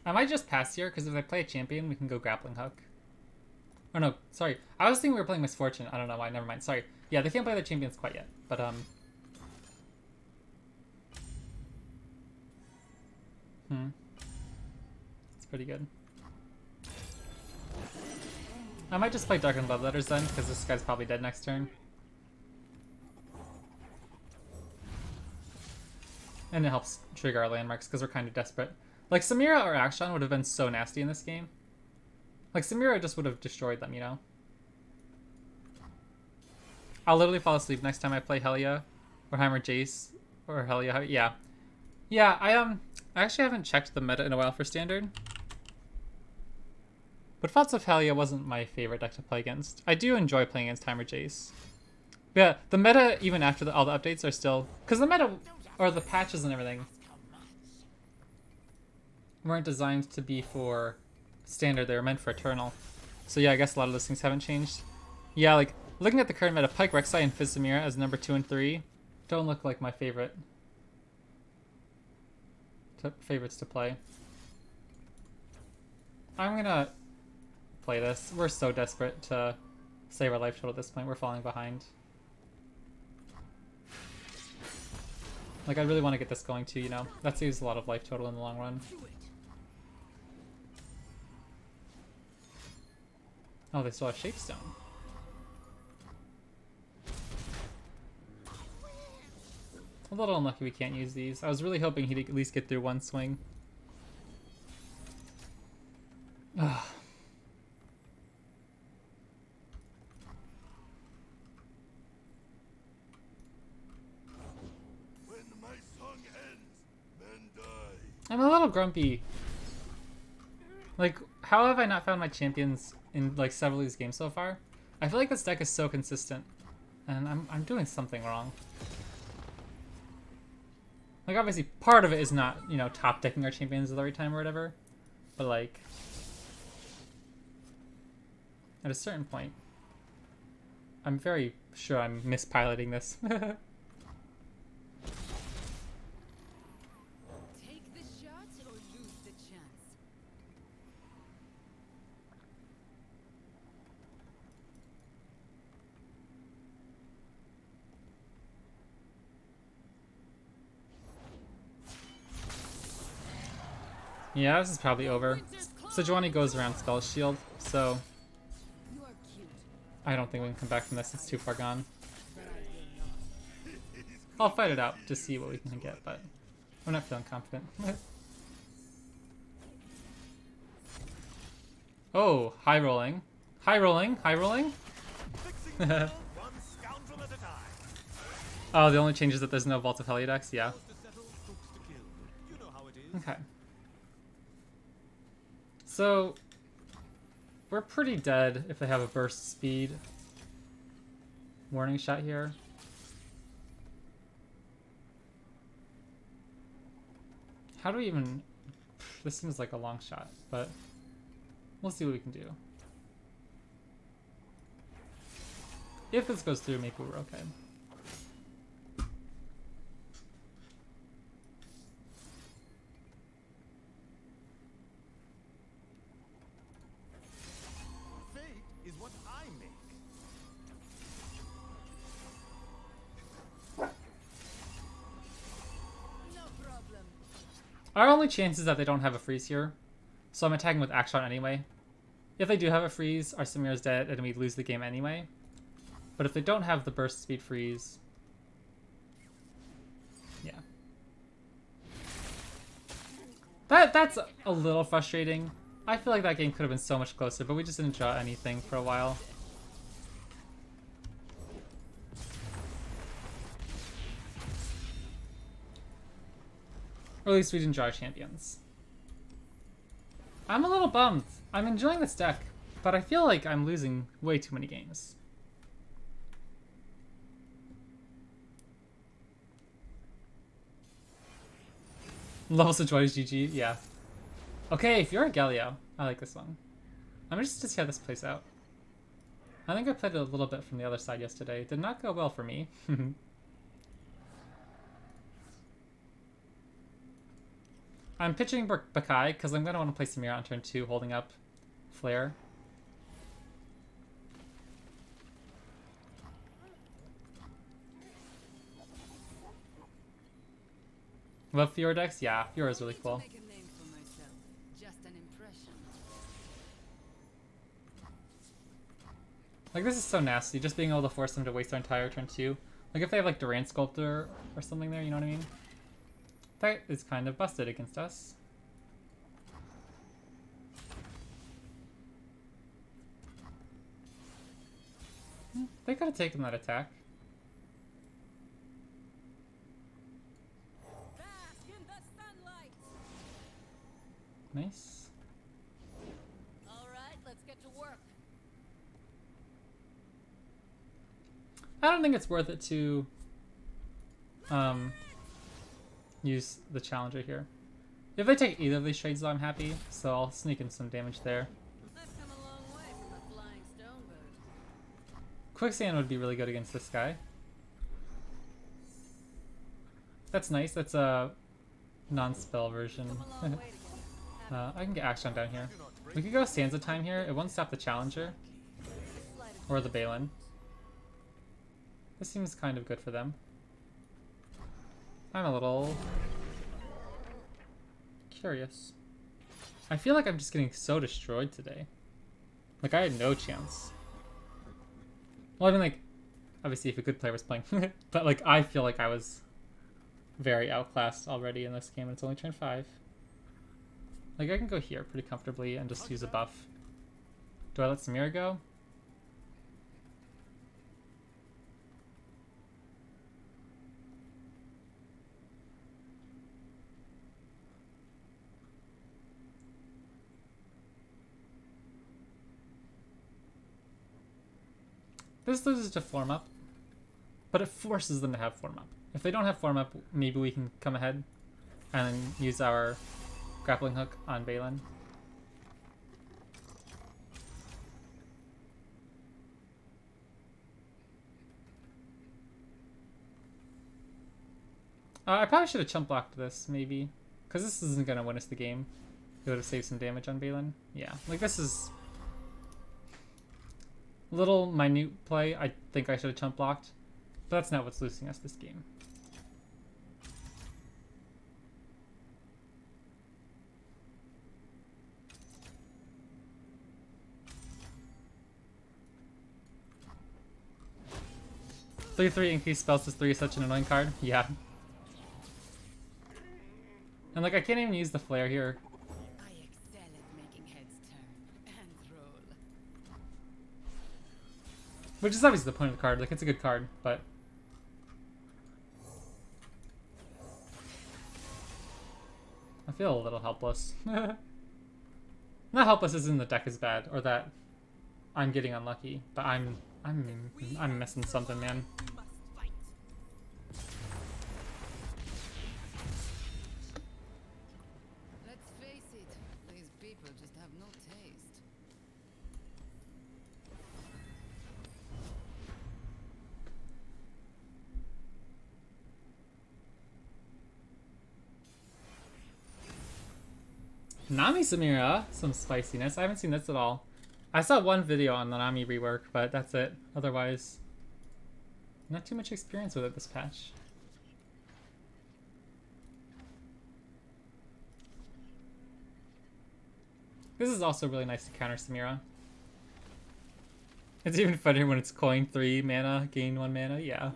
I might just pass here, because if I play a champion, we can go grappling hook. Oh no, sorry. I was thinking we were playing Misfortune. I don't know why, never mind. Sorry. Yeah, they can't play their champions quite yet, but it's pretty good. I might just play Dark and Love Letters then, because this guy's probably dead next turn. And it helps trigger our landmarks, because we're kind of desperate. Like, Samira or Akshan would have been so nasty in this game. Like, Samira just would have destroyed them, you know? I'll literally fall asleep next time I play Helia. Warhammer Jace or Helia. Yeah. Yeah, I actually haven't checked the meta in a while for standard. But Thoughts of Helia wasn't my favorite deck to play against. I do enjoy playing against Timer Jace. Yeah, the meta, even after all the updates, are still... Because the meta, or the patches and everything, weren't designed to be for standard. They were meant for Eternal. So yeah, I guess a lot of those things haven't changed. Yeah, like, looking at the current meta, Pike, Rek'Sai, and Samira as number 2 and 3 don't look like my favorites to play. I'm gonna play this. We're so desperate to save our life total at this point. We're falling behind. Like, I really want to get this going too, you know? That saves a lot of life total in the long run. Oh, they still have Shapestone. A little unlucky we can't use these. I was really hoping he'd at least get through one swing. Ugh. When my song ends, men die. I'm a little grumpy. Like, how have I not found my champions in like several of these games so far? I feel like this deck is so consistent, and I'm doing something wrong. Like, obviously, part of it is not, you know, top decking our champions every time or whatever, but like, at a certain point, I'm very sure I'm mispiloting this. Take the shot or lose the chance. Yeah, this is probably over. Sejuani goes around Skull Shield, so You are cute. I don't think we can come back from this. It's too far gone. I'll fight it out to see what we can get, but I'm not feeling confident. Oh, high rolling. High rolling, high rolling. Fixing the world one scoundrel at a time. Oh, the only change is that there's no Vault of Heliodex? Yeah. Those to settle, cooks to kill. You know how it is. Okay. So, we're pretty dead if they have a burst speed warning shot here. How do we even... This seems like a long shot, but we'll see what we can do. If this goes through, maybe we're okay. Fate is what I make. No problem. Our only chance is that they don't have a freeze here, so I'm attacking with Akshan anyway. If they do have a freeze, our Samira's dead and we lose the game anyway. But if they don't have the burst speed freeze, yeah. That's a little frustrating. I feel like that game could have been so much closer, but we just didn't draw anything for a while. Or at least we didn't draw champions. I'm a little bummed. I'm enjoying this deck, but I feel like I'm losing way too many games. Level Sejuani is GG, yeah. Okay, if you're a Galio, I like this one. I'm interested to see how this plays out. I think I played it a little bit from the other side yesterday. It did not go well for me. I'm pitching Bakai because I'm going to want to play Samira on turn 2, holding up Flare. Love Fiora decks? Yeah, Fiora is really cool. Make a name for myself. Just an impression. Like, this is so nasty, just being able to force them to waste their entire turn 2. Like, if they have, like, Durant Sculptor or something there, you know what I mean? That is kind of busted against us. They could have taken that attack. Nice. All right, let's get to work. I don't think it's worth it to use the challenger here. If I take either of these trades though, I'm happy, so I'll sneak in some damage there. I've come a long way from a flying stone bird. Quicksand would be really good against this guy. That's nice. That's a non-spell version. Come a long way together. I can get Akshan down here. We could go Sansa time here. It won't stop the Challenger. Or the Balin. This seems kind of good for them. I'm a little curious. I feel like I'm just getting so destroyed today. Like, I had no chance. Well, I mean, like, obviously if a good player was playing. But, like, I feel like I was very outclassed already in this game. And it's only turn 5. Like, I can go here pretty comfortably and just use a buff. Do I let Samira go? This loses to form up, but it forces them to have form up. If they don't have form up, maybe we can come ahead and then use our grappling hook on Balin. I probably should have chump blocked this, maybe. Because this isn't going to win us the game. It would have saved some damage on Balin. Yeah, like this is little minute play. I think I should have chump blocked. But that's not what's losing us this game. Three increased spells is 3 is such an annoying card. Yeah. And like I can't even use the flare here. I excel at making heads turn and roll. Which is obviously the point of the card. Like it's a good card, but I feel a little helpless. Not helpless as in the deck is bad or that I'm getting unlucky, but I'm missing something, man. We must fight. Let's face it, these people just have no taste. Nami Samira, some spiciness. I haven't seen this at all. I saw one video on the Nami rework, but that's it. Otherwise, not too much experience with it this patch. This is also really nice to counter Samira. It's even funnier when it's coin 3 mana, gain 1 mana, yeah.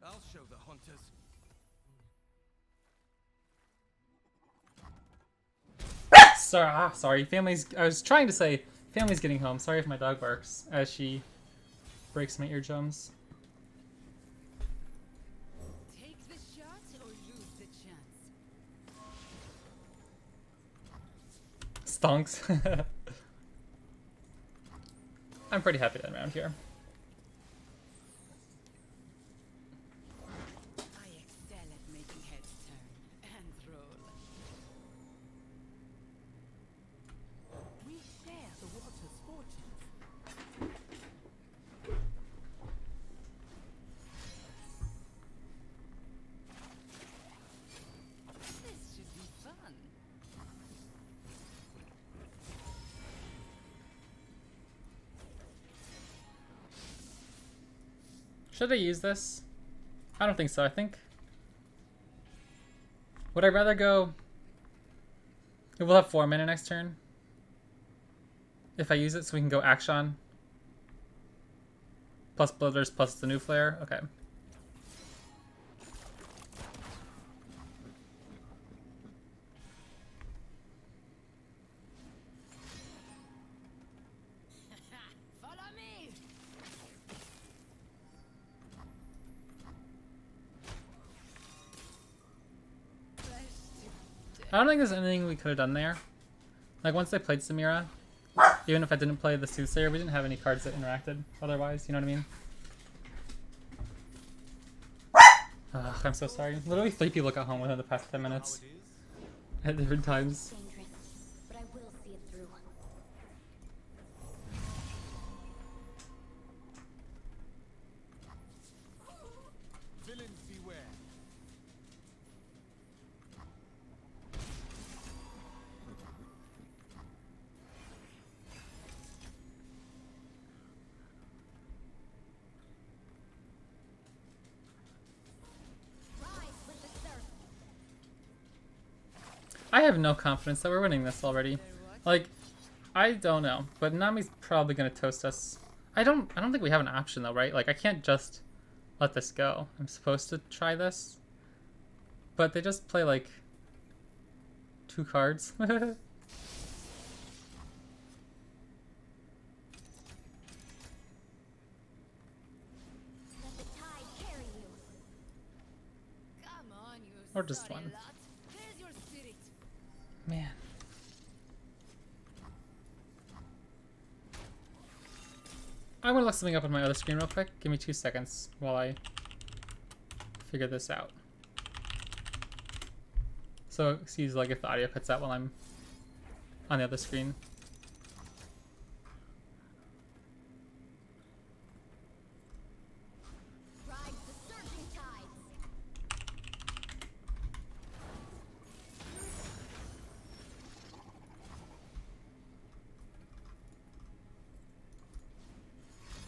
I'll show the hunters. Sorry, I was trying to say family's getting home. Sorry if my dog barks as she breaks my eardrums. Take the shot or lose the chance. Stonks. I'm pretty happy that round here. I excel at making heads turn and roll. We share the water's fortunes. This should be fun. Should I use this? I don't think so. I think... Would I rather go... It will have 4 mana next turn. If I use it so we can go Akshan. Plus Blithers plus the new flare. Okay. Follow me. I don't think there's anything we could have done there. Like, once I played Samira, even if I didn't play the Soothsayer, we didn't have any cards that interacted otherwise, you know what I mean? Ugh, I'm so sorry. Literally 3 people got home within the past 10 minutes. At different times. Dangerous, but I will see it through. Villains beware. Rise with the surf. I have no confidence that we're winning this already. Like, I don't know, but Nami's probably gonna toast us. I don't think we have an option though, right? Like, I can't just let this go. I'm supposed to try this, but they just play like 2 cards. Let the tide carry you. Come on, you Or just sorry one. lot. Where's your spirit? Man. I want to look something up on my other screen real quick. Give me 2 seconds while I figure this out. So excuse like if the audio cuts out while I'm on the other screen. Ride the surging tides.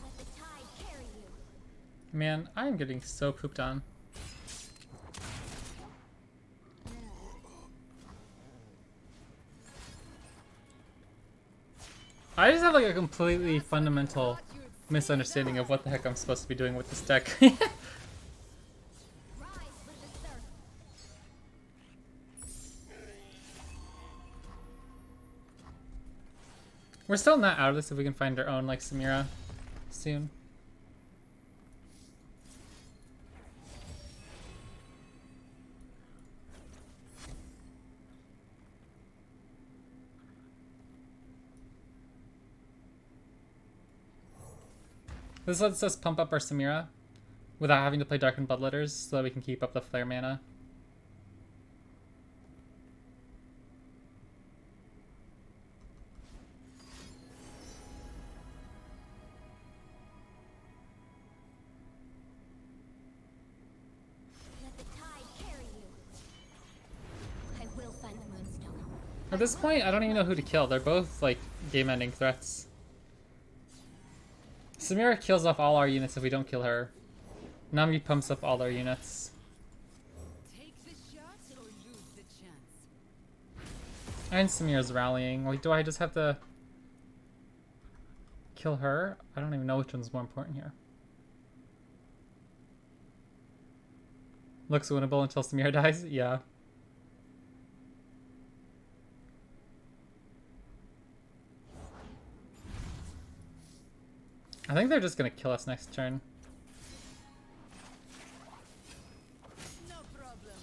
Let the tide carry you. Man, I am getting so pooped on. I just have like a completely fundamental misunderstanding of what the heck I'm supposed to be doing with this deck. Rise with the surf. We're still not out of this if we can find our own like Samira soon. This lets us pump up our Samira without having to play Darkened Bloodletters so that we can keep up the flare mana. Let the tide carry you. I will find the moonstone. At this point, I don't even know who to kill. They're both like game-ending threats. Samira kills off all our units if we don't kill her. Nami pumps up all our units. Take the shot or lose the chance. And Samira's rallying. Like, do I just have to kill her? I don't even know which one's more important here. Looks winnable until Samira dies? Yeah. I think they're just gonna kill us next turn. No problem.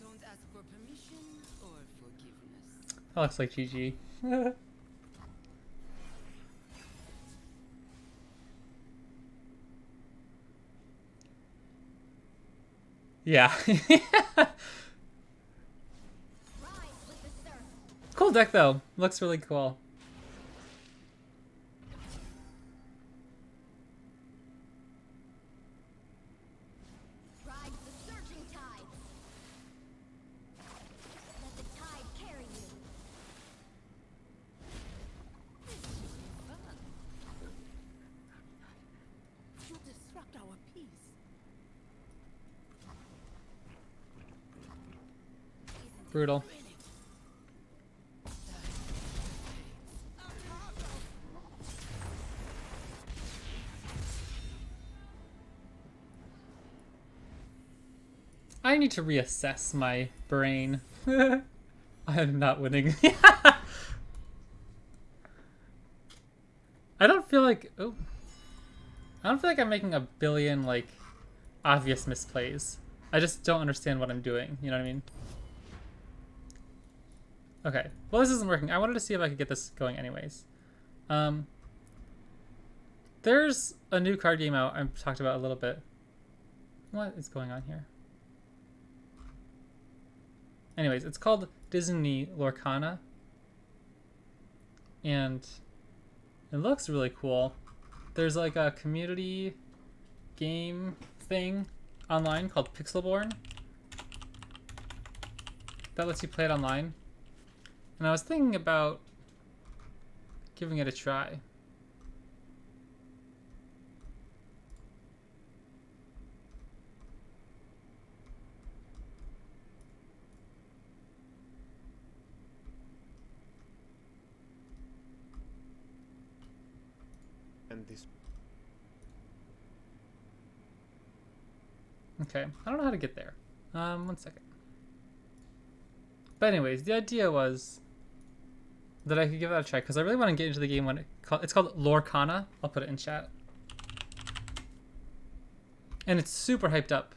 Don't ask for permission or forgiveness. That looks like GG. Yeah. Rise with the surf. Cool deck though. Looks really cool. Ride the surging tides. Let the tide carry you. Fun. You disrupt our peace. Brutal. I need to reassess my brain. I am not winning. I don't feel like I'm making a billion like obvious misplays. I just don't understand what I'm doing. You know what I mean? Okay. Well, this isn't working. I wanted to see if I could get this going anyways. There's a new card game out I've talked about a little bit. What is going on here? Anyways, it's called Disney Lorcana. And it looks really cool. There's like a community game thing online called Pixelborn that lets you play it online. And I was thinking about giving it a try. And this Okay, I don't know how to get there. 1 second. But anyways, the idea was that I could give that a try because I really want to get into the game when it's called Lorcana. I'll put it in chat. And it's super hyped up.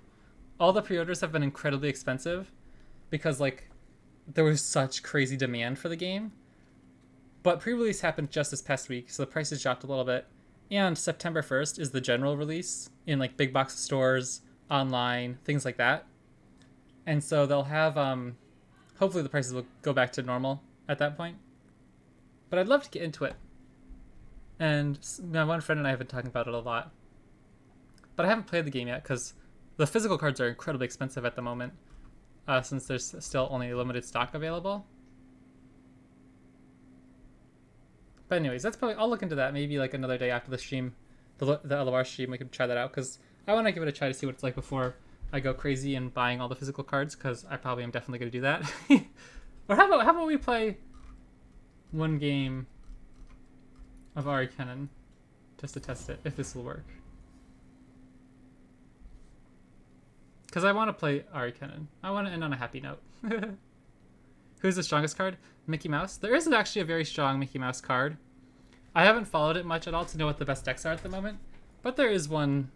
All the pre-orders have been incredibly expensive because like there was such crazy demand for the game. But pre-release happened just this past week, so the prices dropped a little bit. And September 1st is the general release in like big box stores, online, things like that. And so they'll have hopefully the prices will go back to normal at that point. But I'd love to get into it. And my one friend and I have been talking about it a lot. But I haven't played the game yet because the physical cards are incredibly expensive at the moment, since there's still only limited stock available. But anyways, that's probably, I'll look into that maybe like another day after the stream, the LOR stream. We could try that out because I want to give it a try to see what it's like before I go crazy and buying all the physical cards, because I probably am definitely going to do that. Or how about we play one game of Ari Kennen just to test it, if this will work. Because I want to play Ari Kennen. I want to end on a happy note. Who's the strongest card? Mickey Mouse. There is actually a very strong Mickey Mouse card. I haven't followed it much at all to know what the best decks are at the moment, but there is one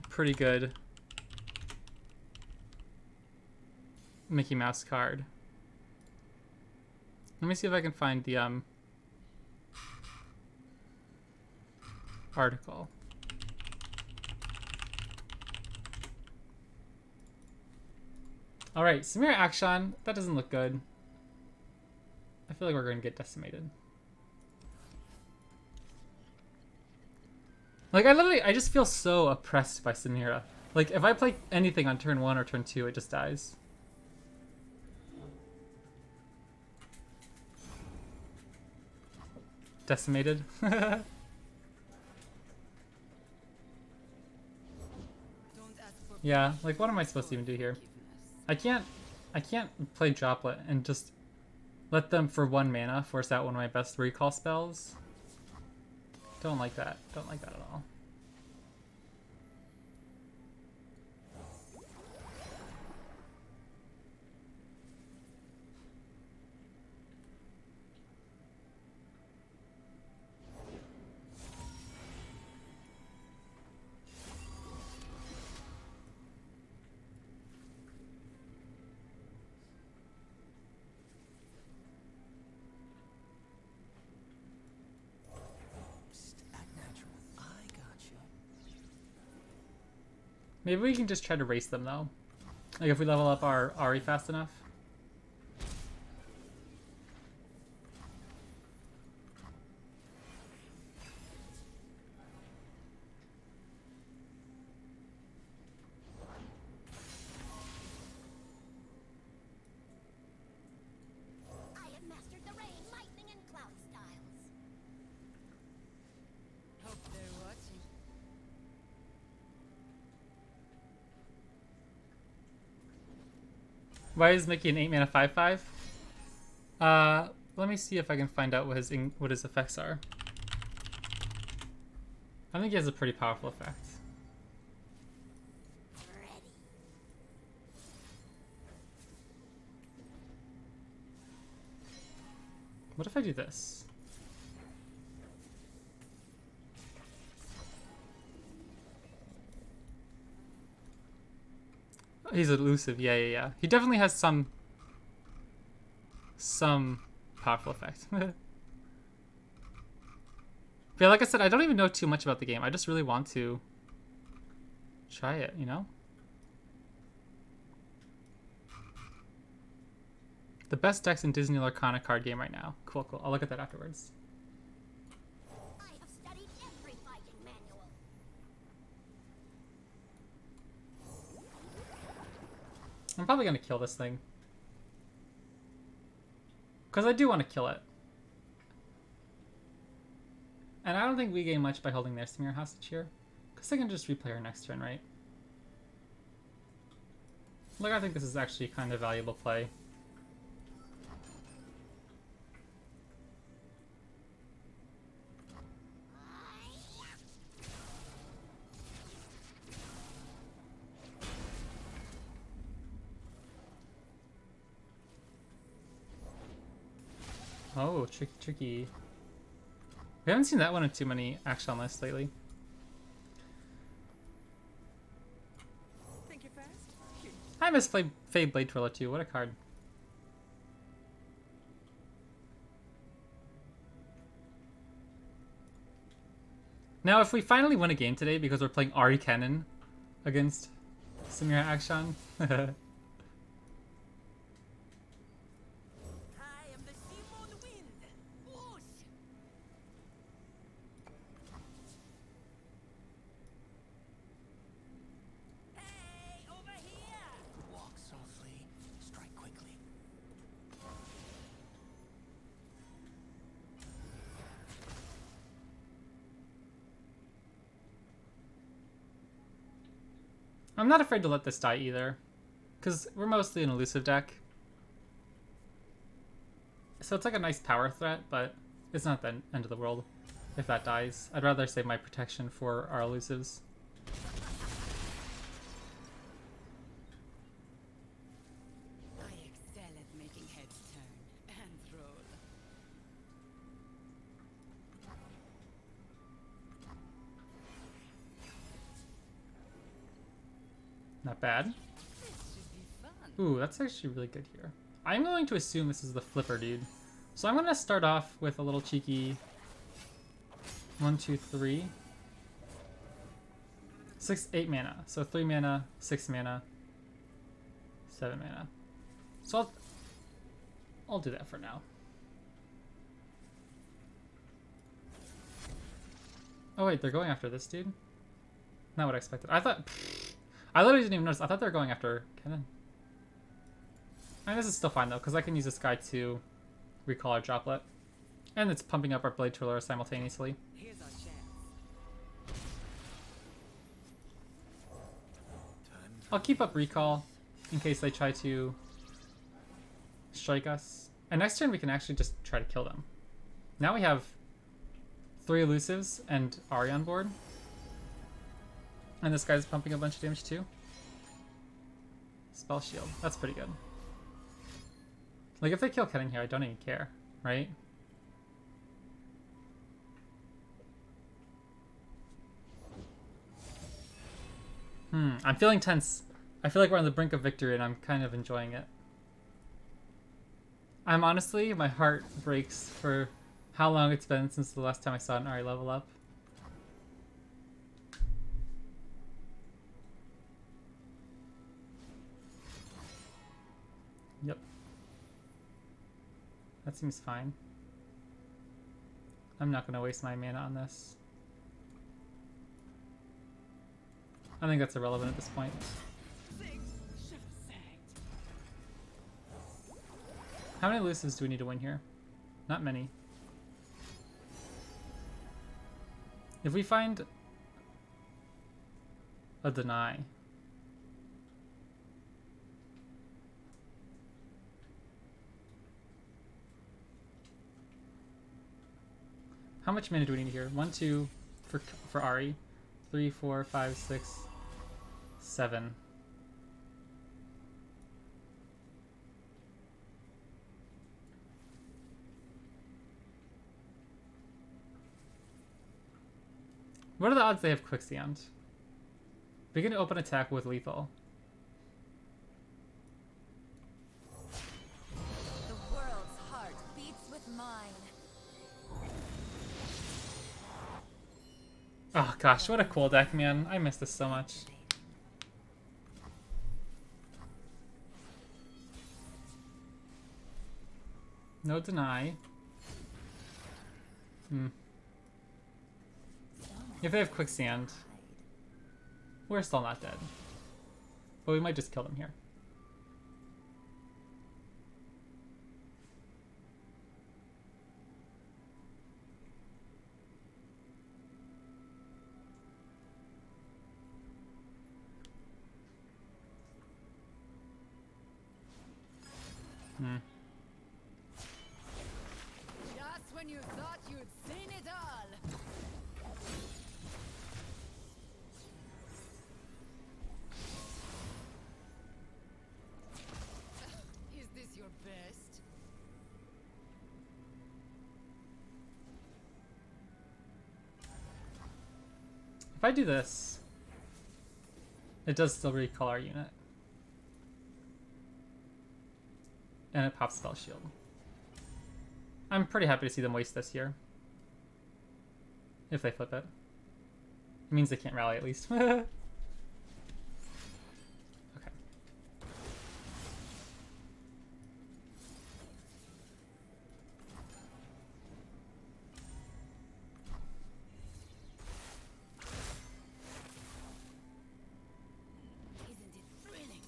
pretty good Mickey Mouse card. Let me see if I can find the article. All right, Samira Akshan. That doesn't look good. I feel like we're going to get decimated. Like, I just feel so oppressed by Samira. Like, if I play anything on turn 1 or turn 2, it just dies. Decimated. Yeah, like, what am I supposed to even do here? I can't play Droplet and just let them, for 1 mana, force out one of my best recall spells. Don't like that. Don't like that at all. Maybe we can just try to race them, though. Like, if we level up our Ari fast enough. I have mastered the rain, lightning, and cloud styles. Hope they're watching. Why is Mickey an 8 mana 5/5? Let me see if I can find out what his effects are. I think he has a pretty powerful effect. Ready. What if I do this? He's elusive. Yeah, yeah, yeah. He definitely has some powerful effect. But yeah, like I said, I don't even know too much about the game. I just really want to try it, you know? The best decks in Disney Lorcana card game right now. Cool, cool. I'll look at that afterwards. I have studied every fighting manual. I'm probably going to kill this thing. Because I do want to kill it. And I don't think we gain much by holding their Samira hostage here. Because they can just replay her next turn, right? Look, I think this is actually kind of valuable play. Oh, tricky, tricky. We haven't seen that one in too many action lists lately. Think you're fast? Cute. I miss Fade Blade Twirler too. What a card. Now, if we finally win a game today because we're playing Ari Cannon against Samira Akshan, I am the Simon Wind. Whoosh! Hey, over here! Walk softly, strike quickly. I'm not afraid to let this die either, because we're mostly an elusive deck. So it's like a nice power threat, but it's not the end of the world if that dies. I'd rather save my protection for our elusives. I excel at making heads turn and roll. Not bad. This should be fun. Ooh, that's actually really good here. I'm going to assume this is the flipper dude. So I'm going to start off with a little cheeky 1, 2, 3. 8 mana. So 3 mana, 6 mana, 7 mana. So I'll do that for now. Oh wait, they're going after this dude? Not what I expected. I literally didn't even notice. I thought they were going after Kennen. I mean, this is still fine though, because I can use this guy to recall our droplet. And it's pumping up our Blade Twirler simultaneously. Here's our chance. I'll keep up recall in case they try to strike us. And next turn we can actually just try to kill them. Now we have 3 elusives and Ari on board. And this guy's pumping a bunch of damage too. Spell shield. That's pretty good. Like if they kill Kennen here, I don't even care, right? I'm feeling tense. I feel like we're on the brink of victory and I'm kind of enjoying it. I'm honestly, my heart breaks for how long it's been since the last time I saw an Ari level up. Yep. That seems fine. I'm not going to waste my mana on this. I think that's irrelevant at this point. How many elusives do we need to win here? Not many. If we find a deny, how much mana do we need here? 1, 2 for Ari, 3, 4, 5, 6, 7. What are the odds they have Quicksand? Begin to open attack with lethal. Oh gosh, what a cool deck, man. I miss this so much. No deny. If they have quicksand, we're still not dead. But we might just kill them here. Just when you thought you'd seen it all. Is this your best? If I do this, it does still recall our unit. And it pops Spell Shield. I'm pretty happy to see them waste this here. If they flip it. It means they can't rally at least. Okay. Isn't it thrilling?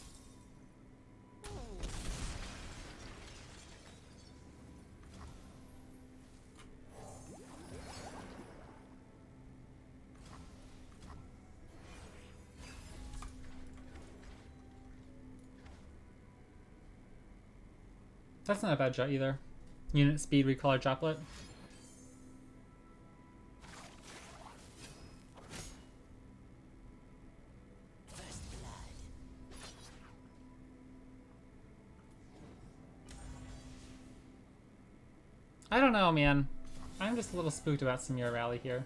That's not a bad shot either. Unit speed, recolor droplet. I don't know, man. I'm just a little spooked about Samira Rally here.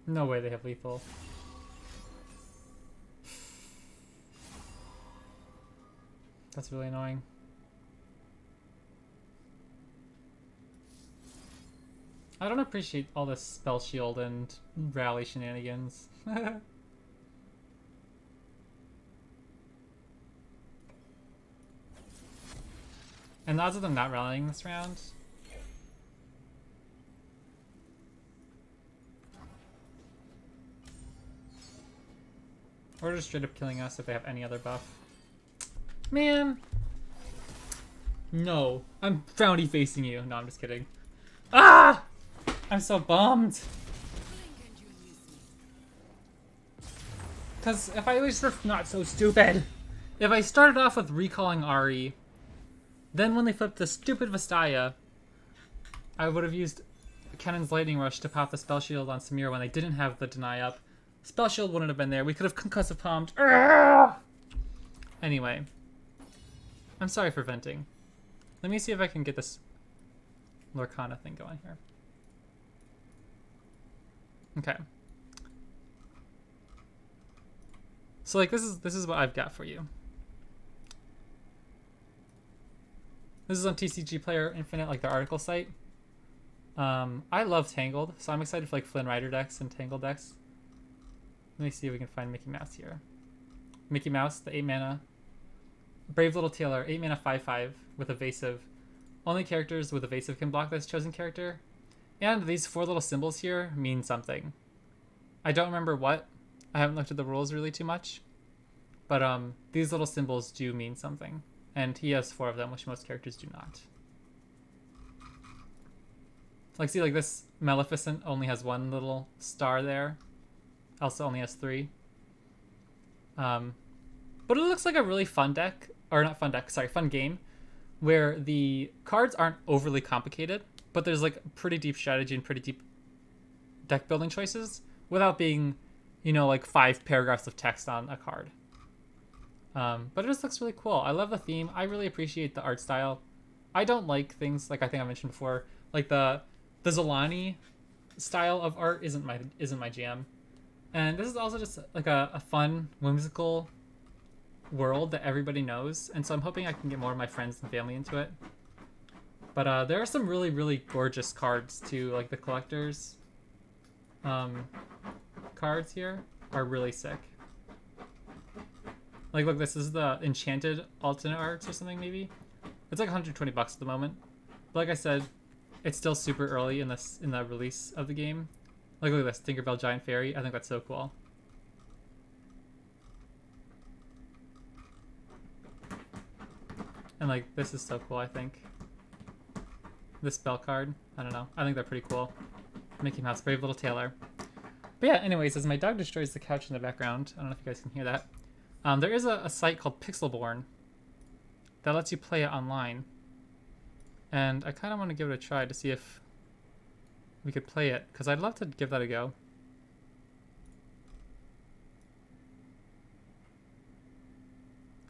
No way they have lethal. That's really annoying. I don't appreciate all this spell shield and rally shenanigans. And the odds of them not rallying this round. Or just straight up killing us if they have any other buff. Man! No. I'm frowny facing you. No, I'm just kidding. Ah! I'm so bummed. Because if I was just not so stupid. If I started off with recalling Ari, then when they flipped the stupid Vastaya, I would have used Cannon's Lightning Rush to pop the Spell Shield on Samira when they didn't have the deny up. Spell Shield wouldn't have been there. We could have concussive palmed. Anyway. I'm sorry for venting. Let me see if I can get this Lorcana thing going here. Okay. So like this is what I've got for you. This is on TCG Player Infinite, like their article site. I love Tangled, so I'm excited for like Flynn Rider decks and Tangled decks. Let me see if we can find Mickey Mouse here. Mickey Mouse, the 8 mana. Brave Little Tailor, 8 mana 5/5 with Evasive. Only characters with Evasive can block this chosen character. And these 4 little symbols here mean something. I don't remember what. I haven't looked at the rules really too much. But these little symbols do mean something. And he has 4 of them, which most characters do not. Like, see, like this Maleficent only has 1 little star there. Elsa only has 3. But it looks like a really fun deck, or not fun deck, sorry, fun game, where the cards aren't overly complicated, but there's like pretty deep strategy and pretty deep deck building choices without being, you know, like 5 paragraphs of text on a card. But it just looks really cool. I love the theme. I really appreciate the art style. I don't like things like I think I mentioned before, like the Zolani style of art isn't my jam. And this is also just like a fun, whimsical world that everybody knows, and so I'm hoping I can get more of my friends and family into it. But there are some really, really gorgeous cards too, like the collector's cards here are really sick. Like, look, this is the enchanted alternate arts or something, maybe. It's like 120 bucks at the moment. But like I said, it's still super early in the release of the game. Like, look at this, Tinkerbell Giant Fairy. I think that's so cool. And like, this is so cool, I think. This spell card, I don't know. I think they're pretty cool. Mickey Mouse, brave little tailor. But yeah, anyways, as my dog destroys the couch in the background, I don't know if you guys can hear that. There is a site called Pixelborn that lets you play it online. And I kind of want to give it a try to see if we could play it, because I'd love to give that a go.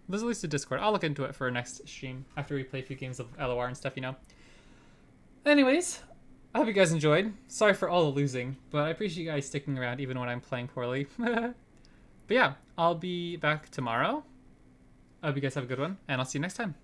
There's at least a Discord. I'll look into it for our next stream after we play a few games of LOR and stuff, you know. Anyways, I hope you guys enjoyed. Sorry for all the losing, but I appreciate you guys sticking around even when I'm playing poorly. But yeah, I'll be back tomorrow. I hope you guys have a good one, and I'll see you next time.